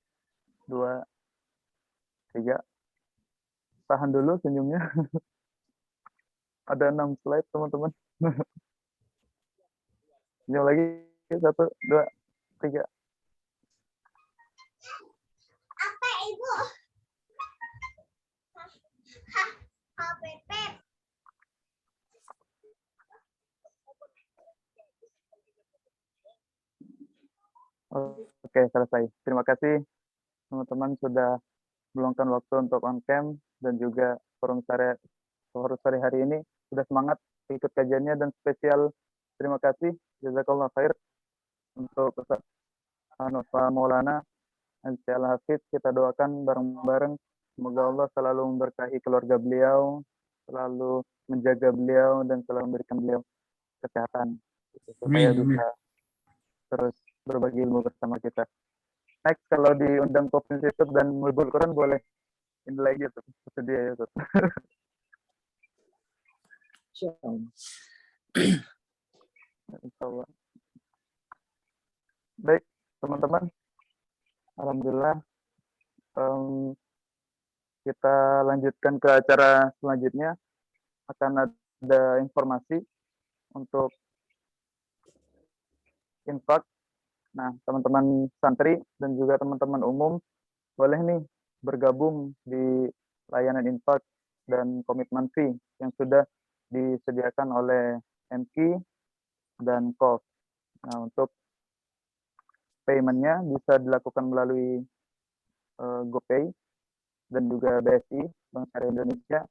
2, 3. Tahan dulu senyumnya. Ada 6 slide teman-teman. Senyum lagi, 1, 2, 3. Apa Ibu? HPP. Oke, selesai. Terima kasih teman-teman sudah meluangkan waktu untuk on cam dan juga forum sore hari ini sudah semangat ikut kajiannya dan spesial terima kasih jazakallah khair untuk Ustaz Hanova Maulana Al Hafiz. Kita doakan bareng-bareng semoga Allah selalu memberkahi keluarga beliau, selalu menjaga beliau dan selalu memberikan beliau kesehatan supaya bisa terus berbagi ilmu bersama kita. Next kalau diundang Kopin Institute dan Mulbul Quran boleh ini lagi tuh sedia ya tuh. Insyaallah. Baik teman-teman, alhamdulillah kita lanjutkan ke acara selanjutnya. Akan ada informasi untuk infak. Nah teman-teman santri dan juga teman-teman umum boleh nih bergabung di layanan infak dan komitmen fee yang sudah disediakan oleh MQ dan KOF. Nah, untuk payment-nya bisa dilakukan melalui GoPay dan juga BSI, Bank Syariah Indonesia,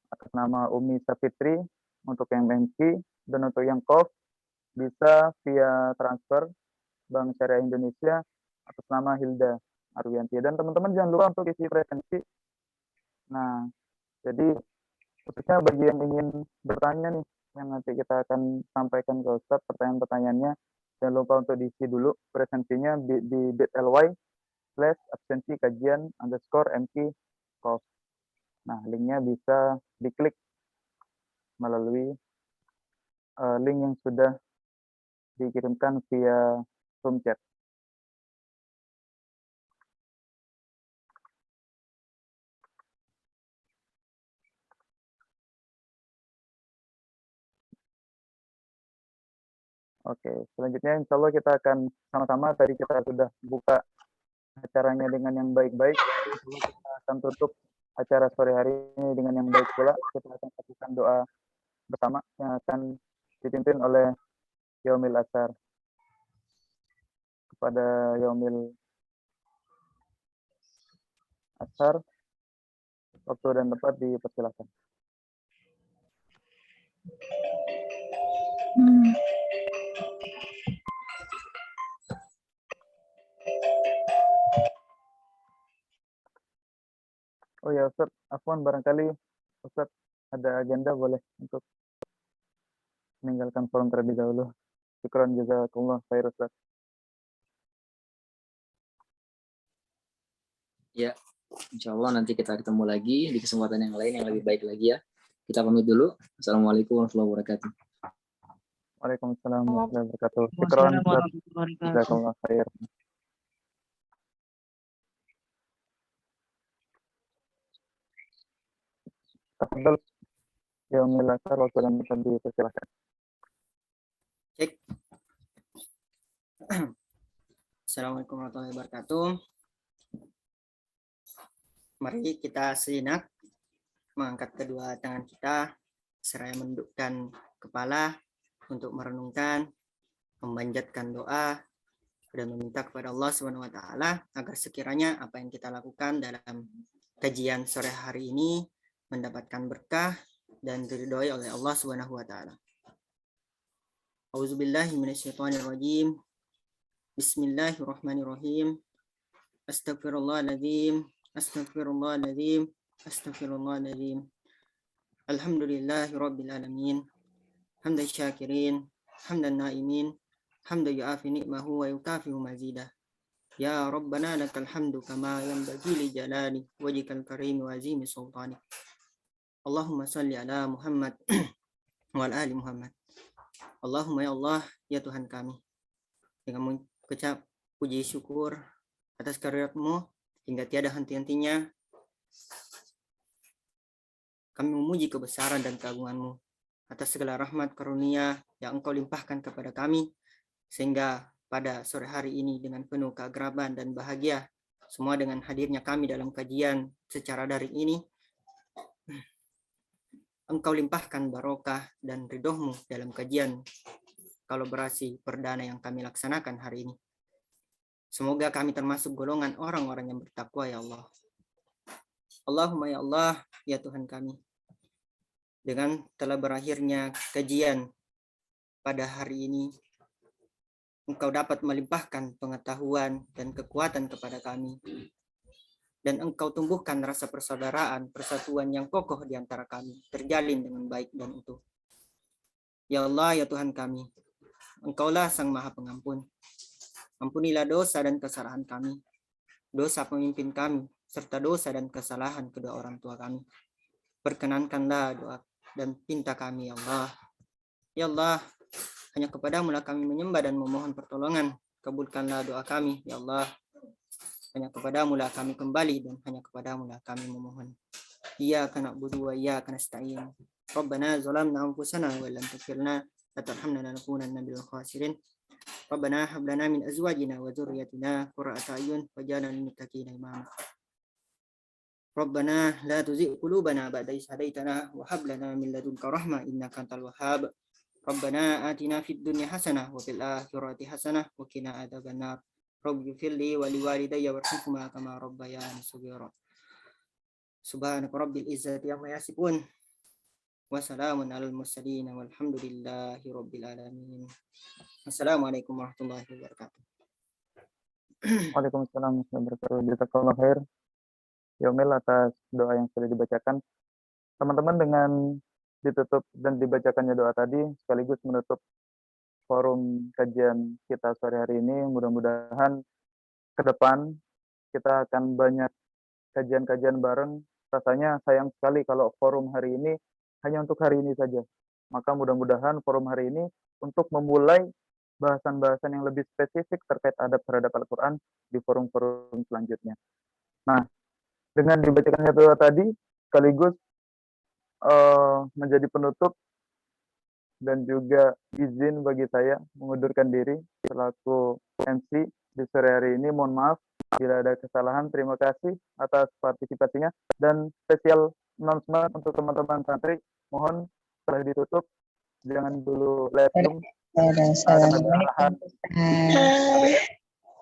atas nama Umi Safitri untuk yang MQ, dan untuk yang KOF bisa via transfer Bank Syariah Indonesia atas nama Hilda Arwianti. Dan teman-teman jangan lupa untuk isi presensi. Nah, jadi khususnya bagi yang ingin bertanya nih, yang nanti kita akan sampaikan ke Ustadz pertanyaan-pertanyaannya, jangan lupa untuk diisi dulu presensinya di bit.ly/absensi kajian _MQ KOF. Nah, linknya bisa diklik melalui link yang sudah dikirimkan via Zoom chat. Oke, selanjutnya insya Allah kita akan sama-sama, tadi kita sudah buka acaranya dengan yang baik-baik. Kita akan tutup acara sore hari ini dengan yang baik pula. Kita akan lakukan doa bersama yang akan dipimpin oleh Yaumil Ashar. Kepada Yaumil Ashar, waktu dan tempat dipersilakan. Oh ya Ustaz, afwan barangkali Ustaz ada agenda boleh untuk meninggalkan forum terlebih dahulu. Syukran jazakumullah khair Ustaz. Ya, insya Allah nanti kita ketemu lagi di kesempatan yang lain yang lebih baik lagi ya. Kita pamit dulu. Assalamualaikum warahmatullahi wabarakatuh. Waalaikumsalam warahmatullahi wabarakatuh. Syukran, Ustaz. Jazakallah khair. Tafadhal ya Ummul Asar, waktu dan tempat dipersilakan. Cek. Assalamualaikum warahmatullahi wabarakatuh. Mari kita sejenak mengangkat kedua tangan kita, seraya menundukkan kepala untuk merenungkan, memanjatkan doa, dan meminta kepada Allah Subhanahu wa taala agar sekiranya apa yang kita lakukan dalam kajian sore hari ini mendapatkan berkah dan diridhoi oleh Allah Subhanahu wa taala. Auzubillahi minasyaitonirrajim. Bismillahirrahmanirrahim. Astagfirullahaladzim. Astagfirullahaladzim. Astagfirullahaladzim. Alhamdulillahi rabbil alamin. Hamdan syakirin, hamdan naimin, hamdan yu'afi ni'mahu wa yukafihu mazidah. Ya Rabbana lakal hamdu kama yanbaghi li jalali wajhikal karim wa azimi sultani. Allahumma salli ala Muhammad wa ala ali Muhammad. Allahumma ya Allah, ya Tuhan kami, dengan mengucap puji syukur atas karunia-Mu hingga tiada henti-hentinya, kami memuji kebesaran dan keagungan-Mu atas segala rahmat karunia yang Engkau limpahkan kepada kami, sehingga pada sore hari ini dengan penuh keakraban dan bahagia, semua dengan hadirnya kami dalam kajian secara daring ini, Engkau limpahkan barokah dan ridho-Mu dalam kajian kolaborasi perdana yang kami laksanakan hari ini. Semoga kami termasuk golongan orang-orang yang bertakwa, ya Allah. Allahumma ya Allah, ya Tuhan kami, dengan telah berakhirnya kajian pada hari ini, Engkau dapat melimpahkan pengetahuan dan kekuatan kepada kami, dan Engkau tumbuhkan rasa persaudaraan, persatuan yang kokoh di antara kami, terjalin dengan baik dan utuh. Ya Allah, ya Tuhan kami, Engkaulah Sang Maha Pengampun. Ampunilah dosa dan kesalahan kami, dosa pemimpin kami, serta dosa dan kesalahan kedua orang tua kami. Perkenankanlah doa dan pinta kami, ya Allah. Ya Allah, hanya kepadamu lah kami menyembah dan memohon pertolongan. Kabulkanlah doa kami, ya Allah. Hanya kepadamu lah kami kembali dan hanya kepadamu lah kami memohon. Iyyaka na'budu wa iyyaka nasta'in. Rabbana zalamna anfusana wa lam taghfir lana wa tarhamna lanakunanna minal khasirin. Rabbana hab lana min azwajina wa dzurriyyatina qurrata a'yun waj'alna lil muttaqina imama. Rabbana la tuzigh qulubana ba'da idh hadaytana wa hab lana min ladunka rahmah innaka antal wahhab. Rabbana atina fid dunya hasanah wa fil akhirati hasanah wa qina adzabannar. Rabbi firli wa liwalidayya warhamhuma kama rabbayani shaghira. Subhanaka rabbil izzati amma yasifun wa salamun alal mursalin walhamdulillahi rabbil alamin. Assalamualaikum warahmatullahi wabarakatuh. Waalaikumsalam warahmatullahi wabarakatuh. Jazakallah khair ya Ummul atas doa yang sudah dibacakan. Teman-teman, dengan ditutup dan dibacakannya doa tadi sekaligus menutup forum kajian kita sore hari ini. Mudah-mudahan ke depan kita akan banyak kajian-kajian bareng. Rasanya sayang sekali kalau forum hari ini hanya untuk hari ini saja. Maka mudah-mudahan forum hari ini untuk memulai bahasan-bahasan yang lebih spesifik terkait adab terhadap Al-Quran di forum-forum selanjutnya. Nah, dengan dibacakannya doa tadi sekaligus menjadi penutup dan juga izin bagi saya mengundurkan diri selaku MC di sore hari ini. Mohon maaf bila ada kesalahan. Terima kasih atas partisipasinya, dan spesial announcement untuk teman-teman santri, mohon setelah ditutup jangan dulu live Zoom. Akan ada arahan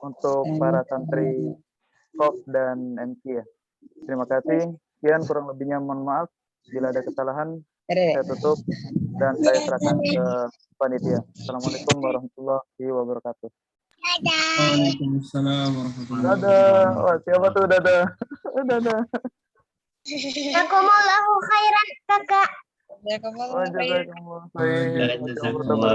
untuk para santri KOF dan MC ya. Terima kasih. Sekian, kurang lebihnya mohon maaf. Bila ada kesalahan, saya tutup dan saya serahkan ke panitia. Assalamualaikum warahmatullahi wabarakatuh. Waalaikumsalam warahmatullahi wabarakatuh. Dadah. Oh, siapa tuh dadah? Dadah. Jazakumullahu khairan, Kakak. Oh, Jazakallah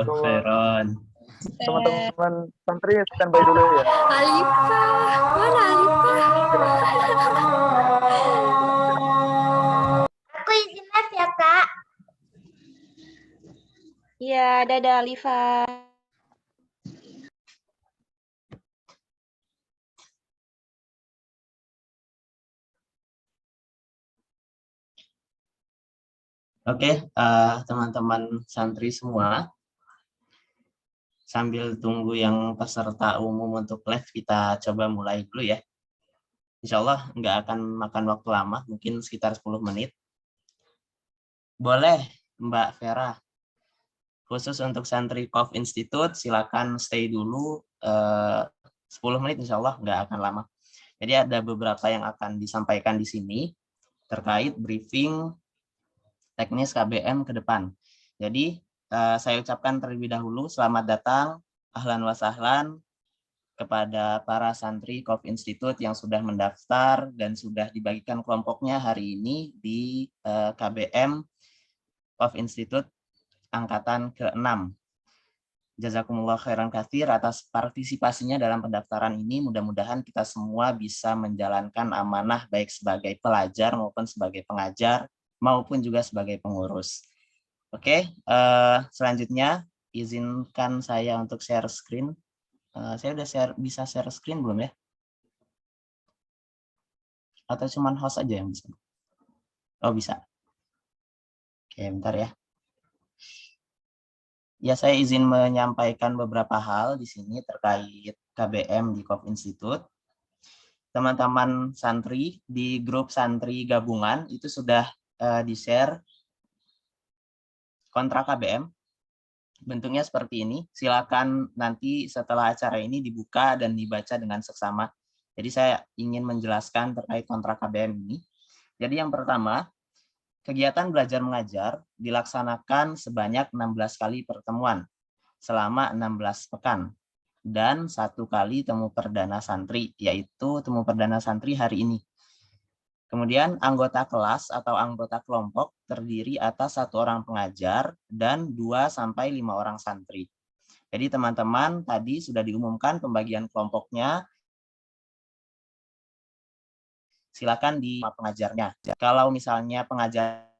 khairan. Teman-teman santri standby dulu ya. Alifah, mana Alifah? Aku izin live ya, Kak. Ya, dadah Alifa. Oke, teman-teman santri semua, sambil tunggu yang peserta umum untuk live, kita coba mulai dulu ya. Insya Allah nggak akan makan waktu lama, mungkin sekitar 10 menit. Boleh, Mbak Vera. Khusus untuk santri Kof Institute, silakan stay dulu 10 menit, insya Allah nggak akan lama. Jadi ada beberapa yang akan disampaikan di sini terkait briefing teknis KBM ke depan. Jadi saya ucapkan terlebih dahulu selamat datang, ahlan wa sahlan kepada para santri Kof Institute yang sudah mendaftar dan sudah dibagikan kelompoknya hari ini di KBM Kof Institute angkatan ke-6. Jazakumullah khairan katsir atas partisipasinya dalam pendaftaran ini. Mudah-mudahan kita semua bisa menjalankan amanah baik sebagai pelajar maupun sebagai pengajar maupun juga sebagai pengurus. Oke, selanjutnya izinkan saya untuk share screen. Saya udah bisa share screen belum ya? Atau cuman host aja yang bisa? Oh, bisa. Oke, bentar ya. Ya, saya izin menyampaikan beberapa hal di sini terkait KBM di Kof Institute. Teman-teman santri di grup santri gabungan itu sudah di-share kontrak KBM. Bentuknya seperti ini. Silakan nanti setelah acara ini dibuka dan dibaca dengan seksama. Jadi saya ingin menjelaskan terkait kontrak KBM ini. Jadi yang pertama, kegiatan belajar mengajar dilaksanakan sebanyak 16 kali pertemuan selama 16 pekan dan 1 kali temu perdana santri, yaitu temu perdana santri hari ini. Kemudian anggota kelas atau anggota kelompok terdiri atas 1 orang pengajar dan 2-5 orang santri. Jadi teman-teman tadi sudah diumumkan pembagian kelompoknya. Silakan di pengajarnya. Kalau misalnya pengajar